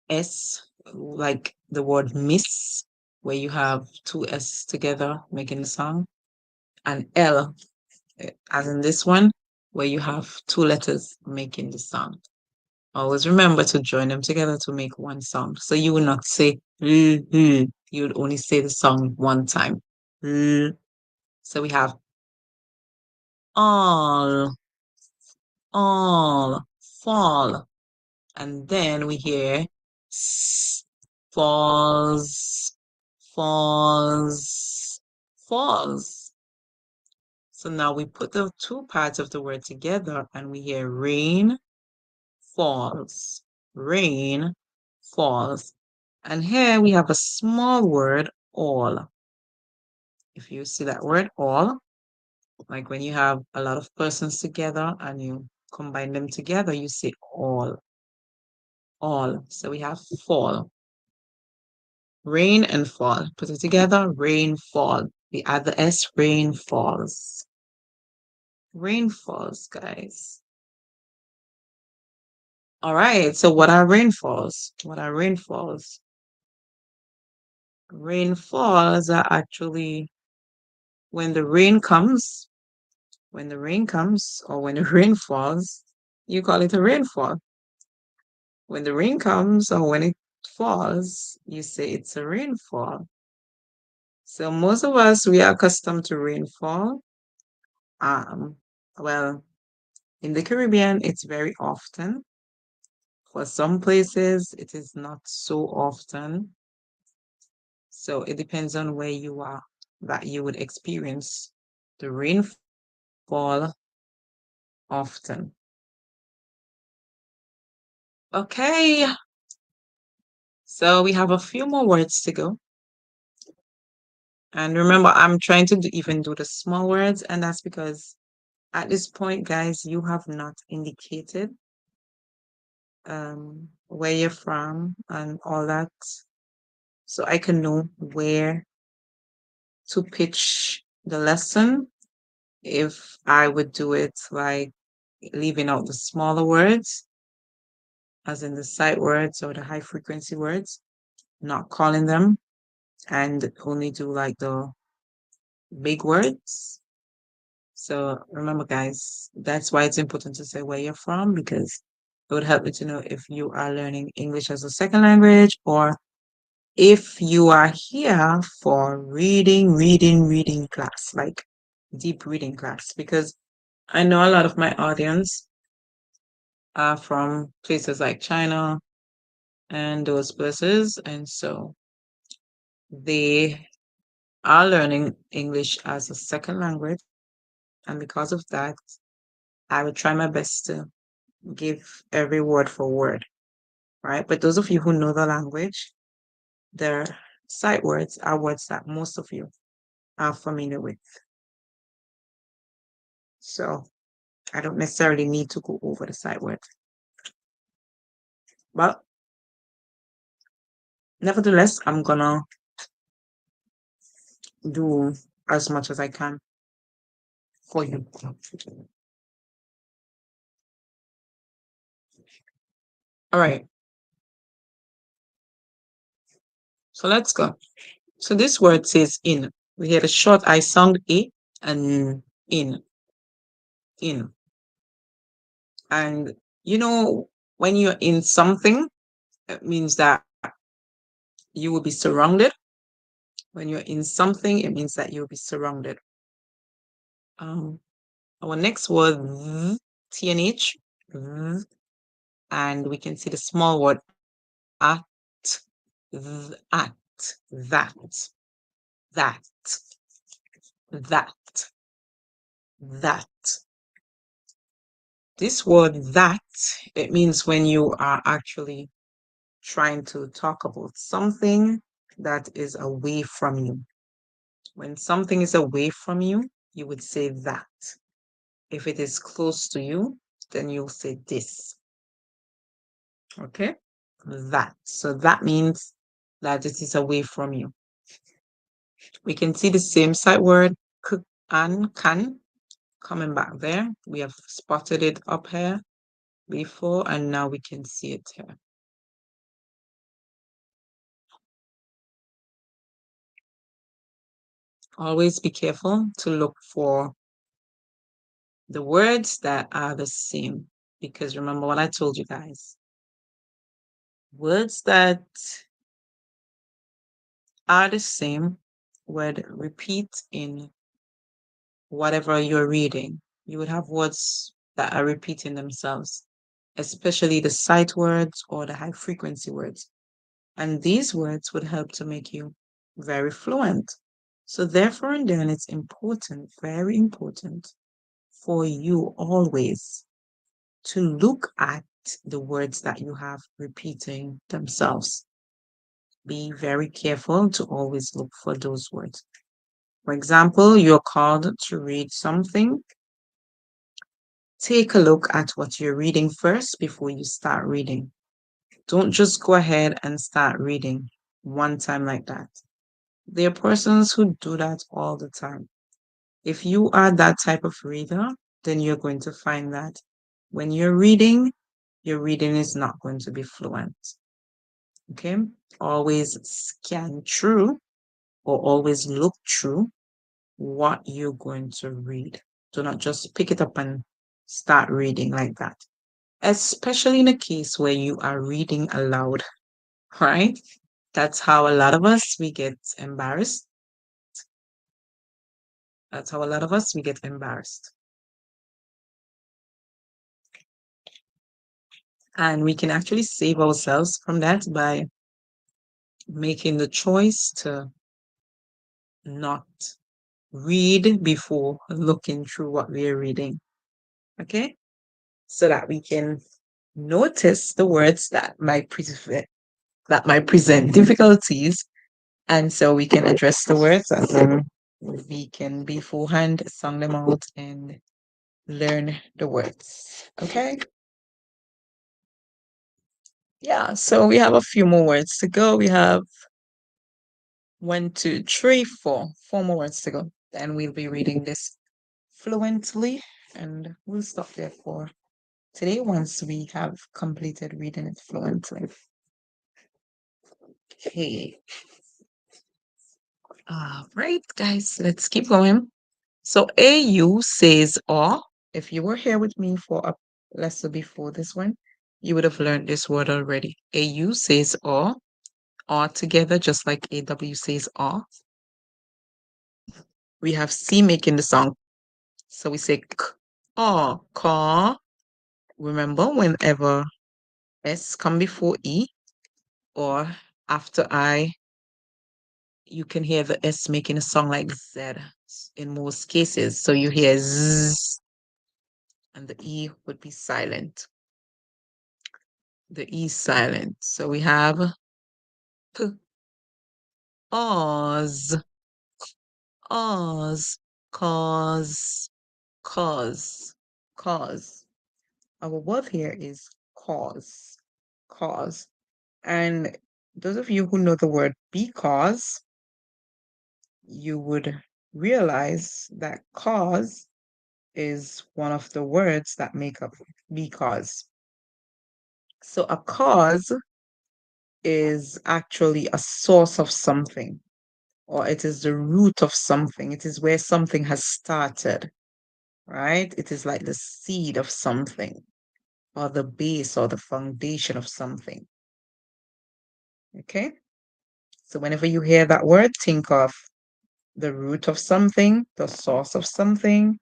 S, like the word miss, where you have two S together making the song, and L, as in this one, where you have two letters making the sound. Always remember to join them together to make one sound. So you will not say you would only say the song one time. So we have all, all, fall. And then we hear falls, falls, falls. So now we put the two parts of the word together and we hear rain falls, rain falls. And here we have a small word, all. If you see that word, all, like when you have a lot of persons together and you combine them together, you say all, all. So we have fall. Rain and fall. Put it together, rain, fall. We add the S, rain falls. Rain falls, guys. All right, so what are rainfalls? What are rainfalls? Rainfalls are actually when the rain comes, when the rain comes, or when the rain falls, you call it a rainfall. When the rain comes or when it falls, you say it's a rainfall. So most of us, we are accustomed to rainfall. Um, well, in the Caribbean, it's very often. For some places, it is not so often. So it depends on where you are that you would experience the rainfall often. Okay, so we have a few more words to go. And remember, I'm trying to even do the small words, and that's because at this point, guys, you have not indicated where you're from and all that. So I can know where to pitch the lesson if I would do it like leaving out the smaller words, as in the sight words or the high frequency words, not calling them, and only do like the big words. So remember, guys, that's why it's important to say where you're from, because it would help you to know if you are learning English as a second language or if you are here for reading class, like deep reading class, because I know a lot of my audience are from places like China and those places. And so they are learning English as a second language. And because of that, I would try my best to give every word for word, right? But those of you who know the language, their sight words are words that most of you are familiar with. So I don't necessarily need to go over the sight words. But nevertheless, I'm gonna do as much as I can for you. All right. So let's go. So this word says in. We hear the short I sound A and in. In. And you know, when you're in something, it means that you will be surrounded. When you're in something, it means that you'll be surrounded. Our next word, TNH, and we can see the small word at, at, that, that, that. This word that, it means when you are actually trying to talk about something that is away from you. When something is away from you, you would say that. If it is close to you, then you'll say this. Okay? That. So that means that it is away from you. We can see the same sight word and can coming back there. We have spotted it up here before, and now we can see it here. Always be careful to look for the words that are the same, because remember what I told you guys. Words that are the same would repeat in whatever you're reading. You would have words that are repeating themselves, especially the sight words or the high frequency words. And these words would help to make you very fluent. So therefore, and then it's important, very important, for you always to look at the words that you have repeating themselves. Be very careful to always look for those words. For example, you're called to read something. Take a look at what you're reading first before you start reading. Don't just go ahead and start reading one time like that. There are persons who do that all the time. If you are that type of reader, then you're going to find that when you're reading, your reading is not going to be fluent. Okay? Always scan through or always look through what you're going to read. Do not just pick it up and start reading like that. Especially in a case where you are reading aloud, right? That's how a lot of us we get embarrassed. That's how a lot of us we get embarrassed. And we can actually save ourselves from that by making the choice to not read before looking through what we're reading. Okay? So that we can notice the words that might present difficulties, and so we can address the words, and then we can beforehand song them out and learn the words. Okay? Yeah, so we have a few more words to go. We have 1, 2, 3, 4. 4 more words to go. Then we'll be reading this fluently, and we'll stop there for today once we have completed reading it fluently. Okay. All right, guys, let's keep going. So AU says or. If you were here with me for a lesson before this one, you would have learned this word already. AU says or together, just like AW says or. We have C making the sound. So we say k, or, ka. Remember, whenever S come before E, or after I, you can hear the S making a sound like Z in most cases. So you hear Z and the E would be silent. The E silent. So we have P, Oz, Oz, cause, cause. Our word here is cause, cause. And those of you who know the word because, you would realize that cause is one of the words that make up because. So a cause is actually a source of something, or it is the root of something. It is where something has started, right? It is like the seed of something, or the base or the foundation of something. Okay? So whenever you hear that word, think of the root of something, the source of something,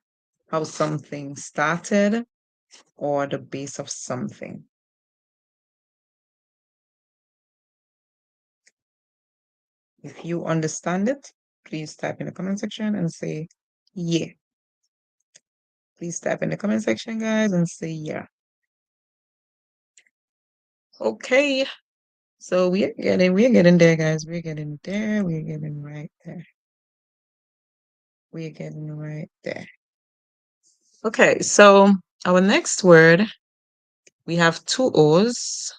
how something started, or the base of something. If you understand it, please type in the comment section and say, yeah. Please type in the comment section, guys, and say, yeah. Okay. So we're getting there, guys. We're getting there. We're getting right there. We're getting right there. Okay, so our next word, we have two O's.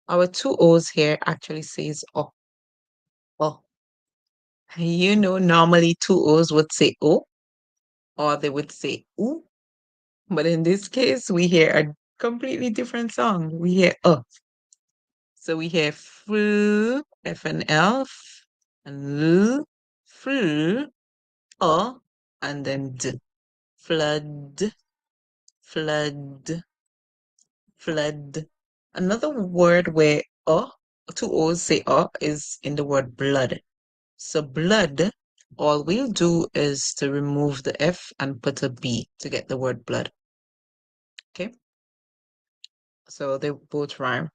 Our two O's here actually says O. O. You know, normally two O's would say O, or they would say U. But in this case, we hear a completely different song. We hear So we hear fl, F and L, and L, fl, and then D. Flood, flood, flood. Another word where two O's say is in the word blood. So blood, all we'll do is to remove the F and put a B to get the word blood. Okay? So they both rhyme.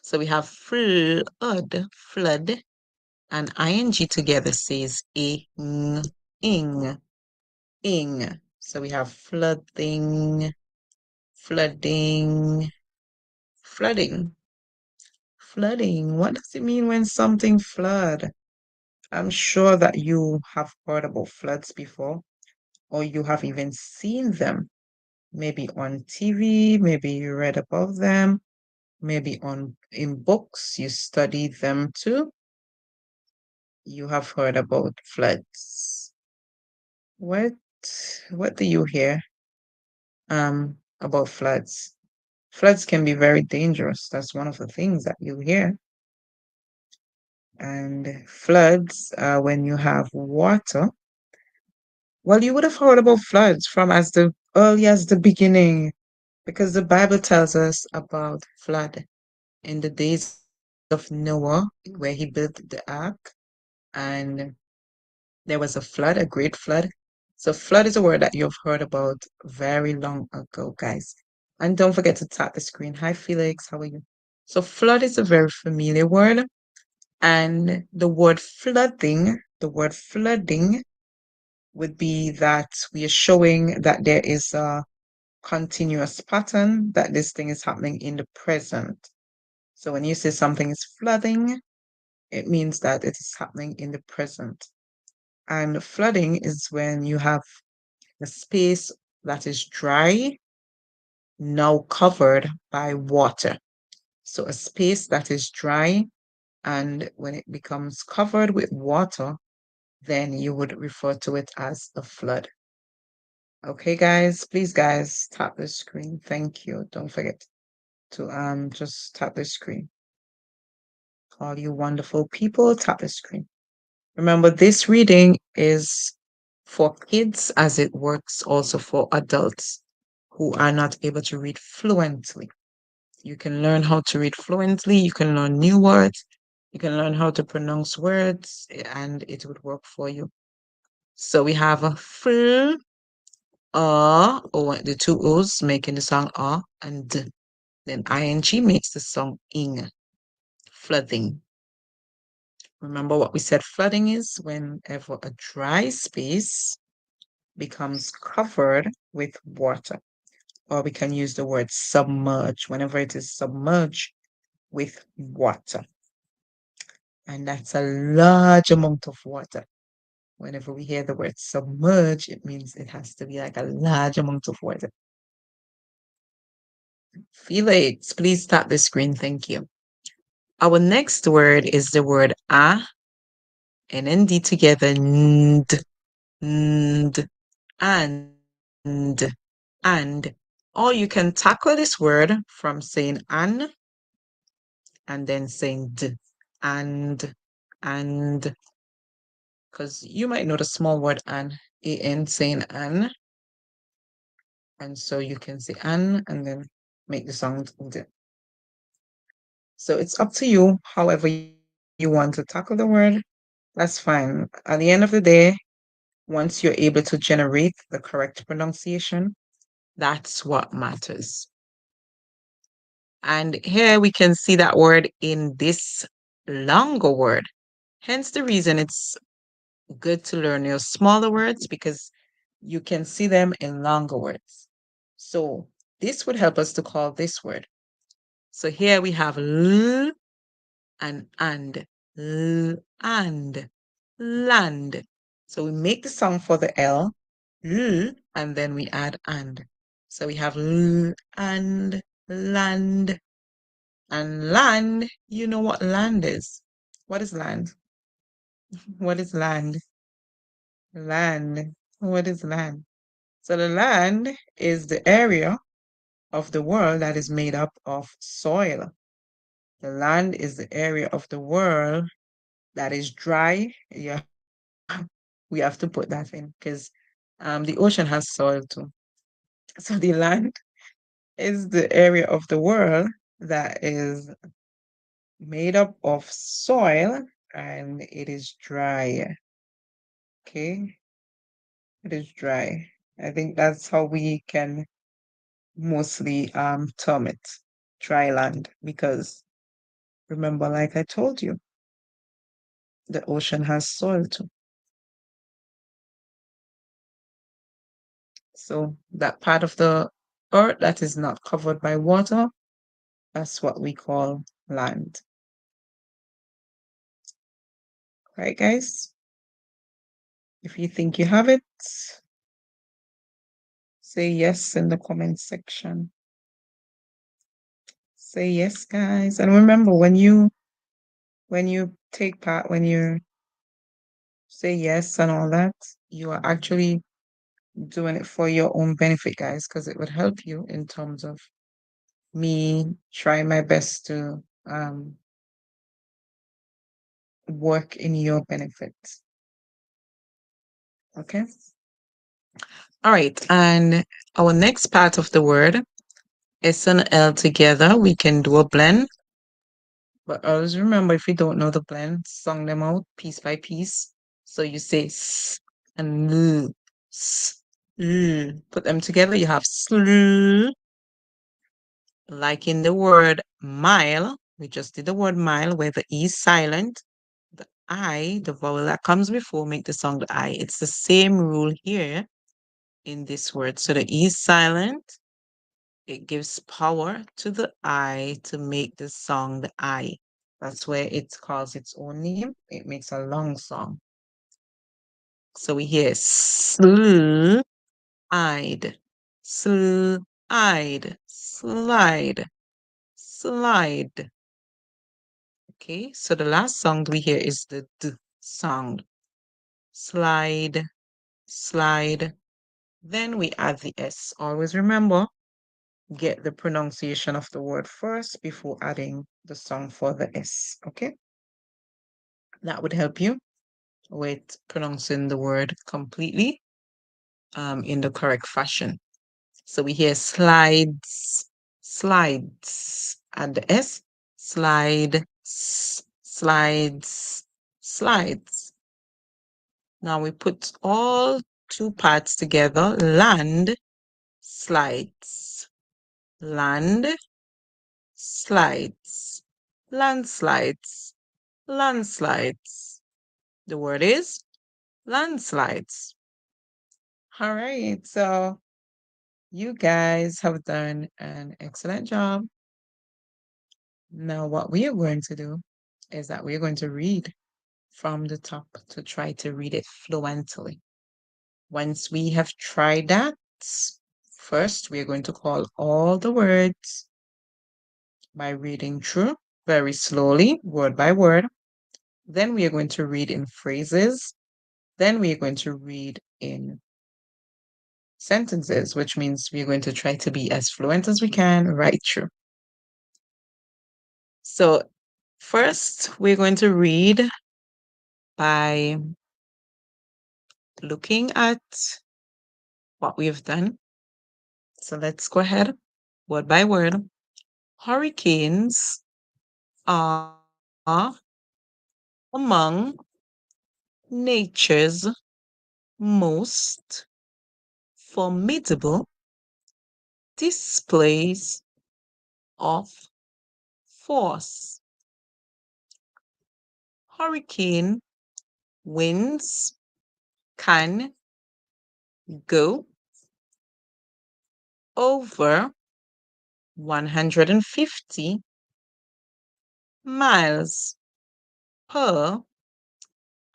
So we have flood, flood, and ing together says ing, ing, ing. So we have flooding, flooding, flooding, flooding. What does it mean when something flood? I'm sure that you have heard about floods before, or you have even seen them, maybe on TV, maybe you read about them, maybe in books, you study them too. You have heard about floods. What do you hear about floods? Floods can be very dangerous. That's one of the things that you hear. And floods, when you have water, well, you would have heard about floods from as the early as the beginning, because the Bible tells us about flood in the days of Noah, where he built the ark, and there was a flood, a great flood. So flood is a word that you've heard about very long ago, guys. And don't forget to tap the screen. Hi, Felix. How are you? So flood is a very familiar word. And the word flooding would be that we are showing that there is a continuous pattern, that this thing is happening in the present. So when you say something is flooding, it means that it is happening in the present. And flooding is when you have a space that is dry, now covered by water. So a space that is dry, and when it becomes covered with water, then you would refer to it as a flood. Okay, guys, please, guys, tap the screen. Thank you. Don't forget to just tap the screen. All you wonderful people, tap the screen. Remember, this reading is for kids as it works also for adults who are not able to read fluently. You can learn how to read fluently, you can learn new words, you can learn how to pronounce words, and it would work for you. So we have a fl, or the two O's making the sound and d. Then ing makes the song ing. flooding. Remember what we said flooding is? Whenever a dry space becomes covered with water. Or we can use the word submerge, whenever it is submerged with water. And that's a large amount of water. Whenever we hear the word submerge, it means it has to be like a large amount of water. Felix, please stop the screen. Thank you. Our next word is the word a and nd together, and, and. Or you can tackle this word from saying an and then saying d, and, because you might know the small word an saying an, and so you can say an and then make the sound d. So it's up to you, however you want to tackle the word, that's fine. At the end of the day, once you're able to generate the correct pronunciation, that's what matters. And here we can see that word in this longer word. Hence the reason it's good to learn your smaller words, because you can see them in longer words. So this would help us to call this word. So here we have l and and land. So we make the sound for the L, and then we add and. So we have and land. And land, you know what land is. What is land? What is land? Land. What is land? So the land is the area of the world that is made up of soil. The land is the area of the world that is dry. Yeah, we have to put that in because the ocean has soil too. So the land is the area of the world that is made up of soil and it is dry. Okay, it is dry. I think that's how we can mostly term it, dry land, because remember, like I told you, the ocean has soil too. So that part of the earth that is not covered by water, that's what we call land. Right, guys? If you think you have it, say yes in the comment section. Say yes, guys. And remember, when you take part, when you say yes and all that, you are actually doing it for your own benefit, guys, because it would help you in terms of me trying my best to work in your benefit. Okay. All right. And our next part of the word, S and L together, we can do a blend. But always remember, if you don't know the blend, song them out piece by piece. So you say s and l, s, l. Put them together, you have sl. Like in the word mile, we just did the word mile where the E is silent. The I, the vowel that comes before, make the sound the I. It's the same rule here in this word. So the E is silent. It gives power to the I to make the song the I. That's where it calls its own name. It makes a long song. So we hear sl-eyed, sl-eyed, slide, slide. Okay, so the last sound we hear is the d sound. Slide, slide. Then we add the S. Always remember, get the pronunciation of the word first before adding the sound for the S. Okay? That would help you with pronouncing the word completely in the correct fashion. So we hear slides, slides, and the S, slide, slides, slides. Now we put all two parts together, land, slides, land, slides. landslides, landslides. The word is landslides. All right, so you guys have done an excellent job. Now, what we are going to do is that we're going to read from the top to try to read it fluently. Once we have tried that, first we're going to call all the words by reading through very slowly, word by word. Then we are going to read in phrases. Then we are going to read in sentences, which means we're going to try to be as fluent as we can right through. So first, we're going to read by looking at what we've done. So let's go ahead, word by word. Hurricanes are among nature's most formidable displays of force. Hurricane winds can go over 150 miles per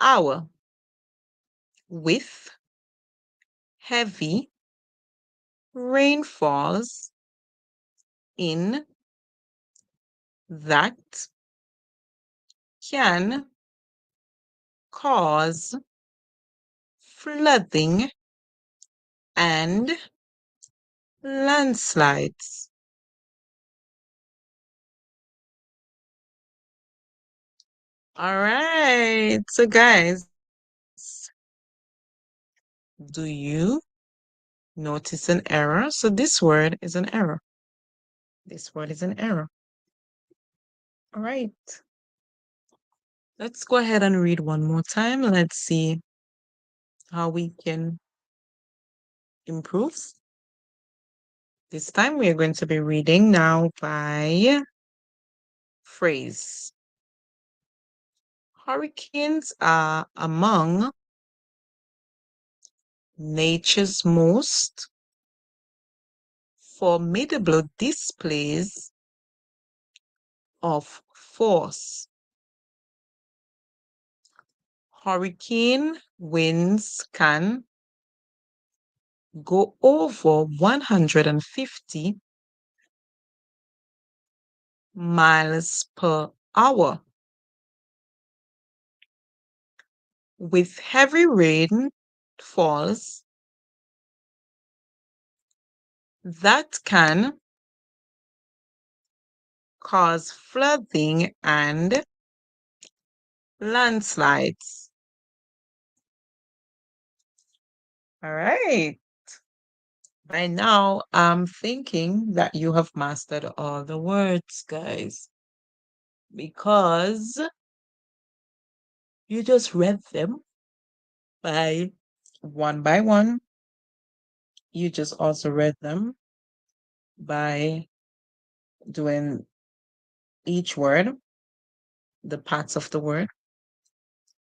hour with heavy rainfalls in that can cause flooding and landslides. All right, so guys, do you notice an error? So this word is an error. This word is an error. All right. Let's go ahead and read one more time. Let's see how we can improve. This time we are going to be reading now by phrase. Hurricanes are among nature's most formidable displays of force. Hurricane winds can go over 150 miles per hour with heavy rain falls that can cause flooding and landslides. All right. By now, I'm thinking that you have mastered all the words, guys, because you just read them by one. You just also read them by doing each word, the parts of the word,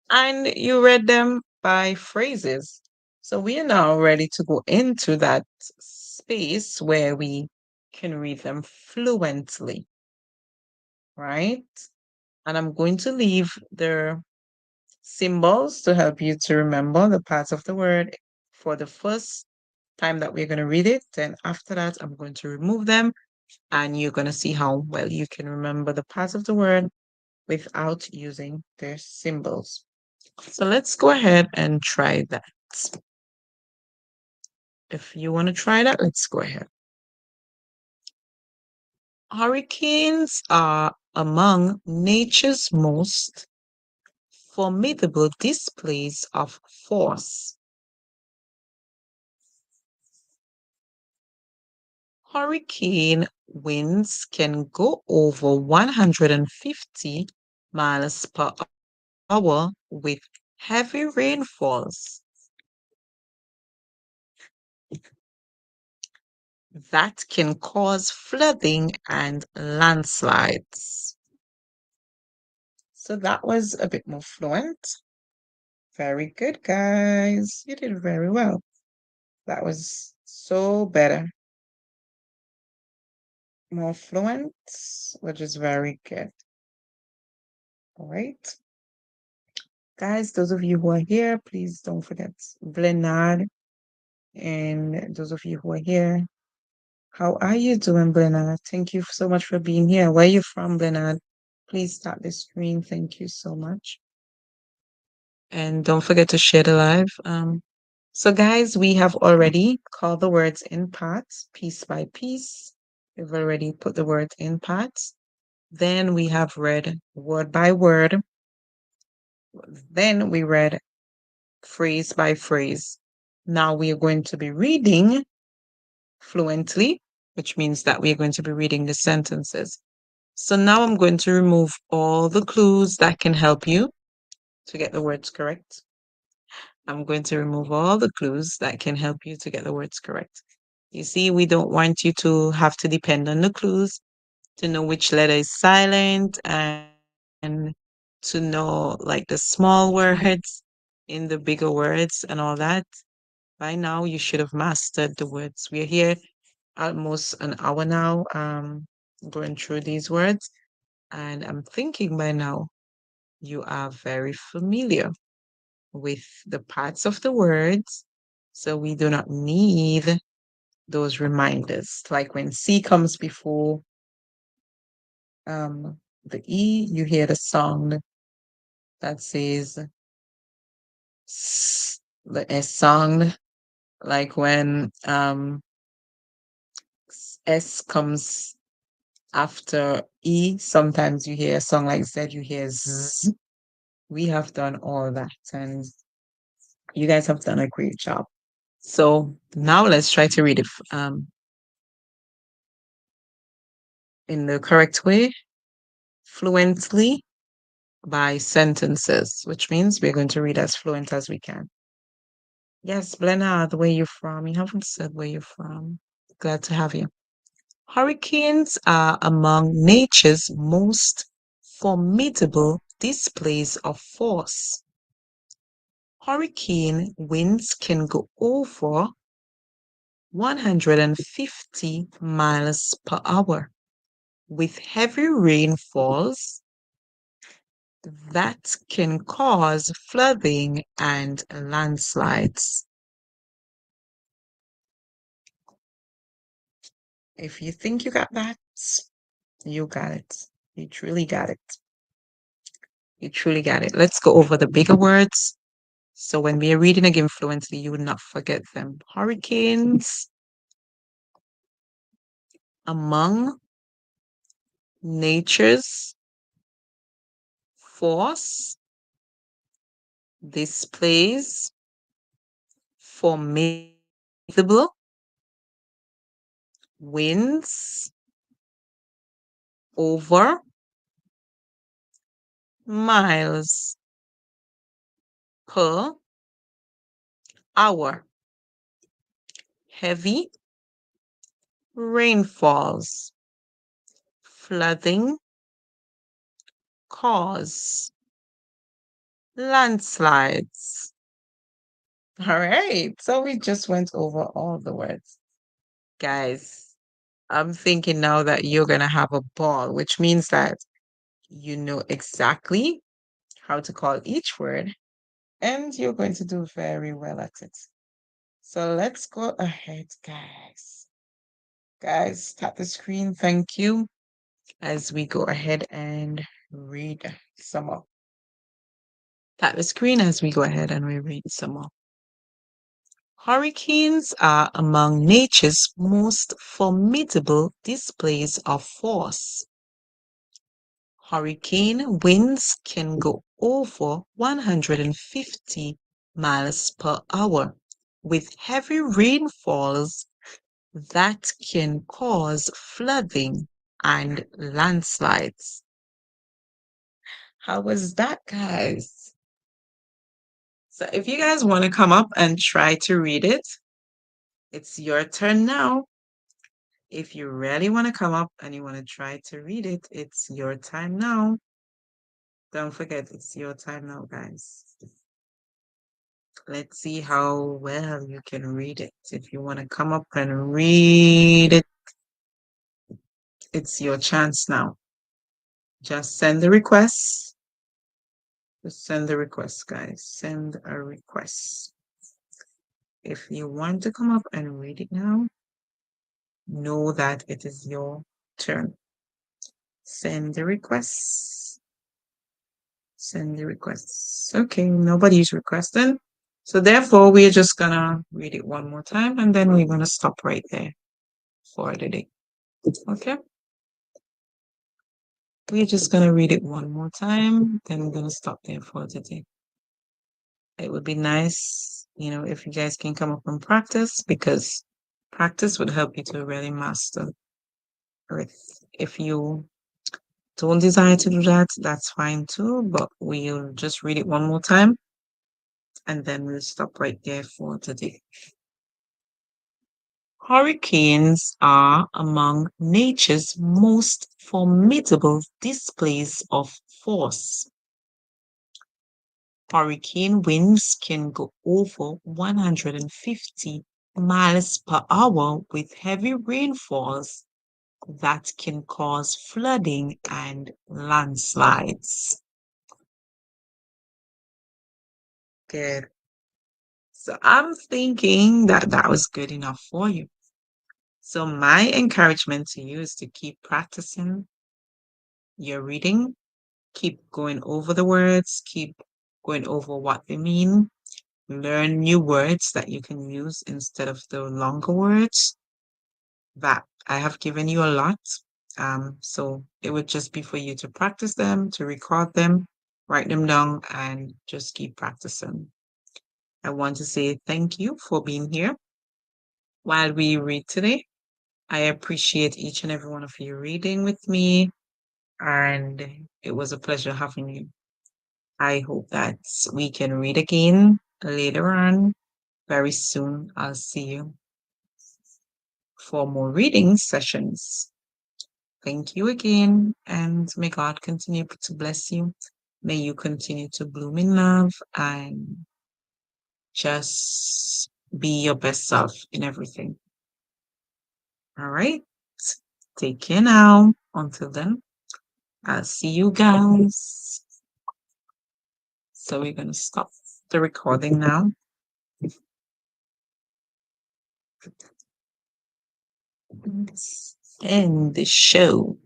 and you read them by phrases. So we are now ready to go into that space where we can read them fluently, right? And I'm going to leave the symbols to help you to remember the parts of the word for the first time that we're going to read it. Then after that, I'm going to remove them and you're going to see how well you can remember the parts of the word without using their symbols. So let's go ahead and try that. If you want to try that, let's go ahead. Hurricanes are among nature's most formidable displays of force. Hurricane winds can go over 150 miles per hour with heavy rainfalls that can cause flooding and landslides. So that was a bit more fluent. Very good, guys. You did very well. That was so better. More fluent, which is very good. All right. Guys, those of you who are here, please don't forget Blenard. And those of you who are here, how are you doing, Blenard? Thank you so much for being here. Where are you from, Blenard? Please start the screen. Thank you so much. And don't forget to share the live. So guys, we have already called the words in parts, piece by piece. We've already put the words in parts. Then we have read word by word. Then we read phrase by phrase. Now we are going to be reading fluently, which means that we are going to be reading the sentences. So now I'm going to remove all the clues that can help you to get the words correct. I'm going to remove all the clues that can help you to get the words correct. You see, we don't want you to have to depend on the clues to know which letter is silent and to know like the small words in the bigger words and all that. By now, you should have mastered the words. We're here almost an hour now going through these words, and I'm thinking by now you are very familiar with the parts of the words, so we do not need those reminders. Like when C comes before the E, you hear the sound that says S, the S sound. Like when S comes after E, sometimes you hear a song like Z, you hear Z. We have done all that, and you guys have done a great job. So now let's try to read it in the correct way, fluently by sentences, which means we're going to read as fluent as we can. Yes, Blenard, where you from? You haven't said where you're from. Glad to have you. Hurricanes are among nature's most formidable displays of force. Hurricane winds can go over 150 miles per hour with heavy rainfalls that can cause flooding and landslides. If you think you got that, you got it. You truly got it. You truly got it. Let's go over the bigger words. So when we are reading again fluently, you would not forget them. Hurricanes, among nature's force, displays, formidable, winds, over, miles per hour, heavy rainfalls, flooding, cause, landslides. All right, so we just went over all the words. Guys, I'm thinking now that you're going to have a ball, which means that you know exactly how to call each word and you're going to do very well at it. So let's go ahead, guys. Guys, tap the screen. Thank you. As we go ahead and read some more. Tap the screen as we go ahead and we read some more. Hurricanes are among nature's most formidable displays of force. Hurricane winds can go over 150 miles per hour with heavy rainfalls that can cause flooding and landslides. How was that, guys? So if you guys want to come up and try to read it, it's your turn now. If you really want to come up and you want to try to read it, it's your time now. Don't forget, it's your time now, guys. Let's see how well you can read it. If you want to come up and read it, it's your chance now. Just send the request. Just send the request, guys. Send a request. If you want to come up and read it now, know that it is your turn. Send the requests. Send the requests. Okay, nobody's requesting. So therefore, we're just gonna read it one more time and then we're gonna stop right there for the day. Okay? We're just gonna read it one more time, then we're gonna stop there for today. It would be nice, if you guys can come up and practice because practice would help you to really master it. If you don't desire to do that, that's fine too, but we'll just read it one more time and then we'll stop right there for today. Hurricanes are among nature's most formidable displays of force. Hurricane winds can go over 150 miles per hour with heavy rainfalls that can cause flooding and landslides. Good. So I'm thinking that that was good enough for you. So my encouragement to you is to keep practicing your reading, keep going over the words, keep going over what they mean, learn new words that you can use instead of the longer words that I have given you a lot. So it would just be for you to practice them, to record them, write them down, and just keep practicing. I want to say thank you for being here while we read today. I appreciate each and every one of you reading with me, and it was a pleasure having you. I hope that we can read again later on. Very soon, I'll see you for more reading sessions. Thank you again, and may God continue to bless you. May you continue to bloom in love and just be your best self in everything. All right. Take care now. Until then, I'll see you guys. So we're going to stop the recording now. Let's end the show.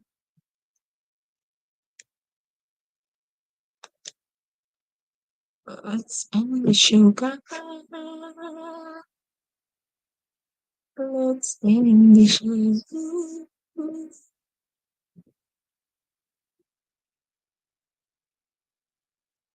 Let's end the show, guys. Let's end the show.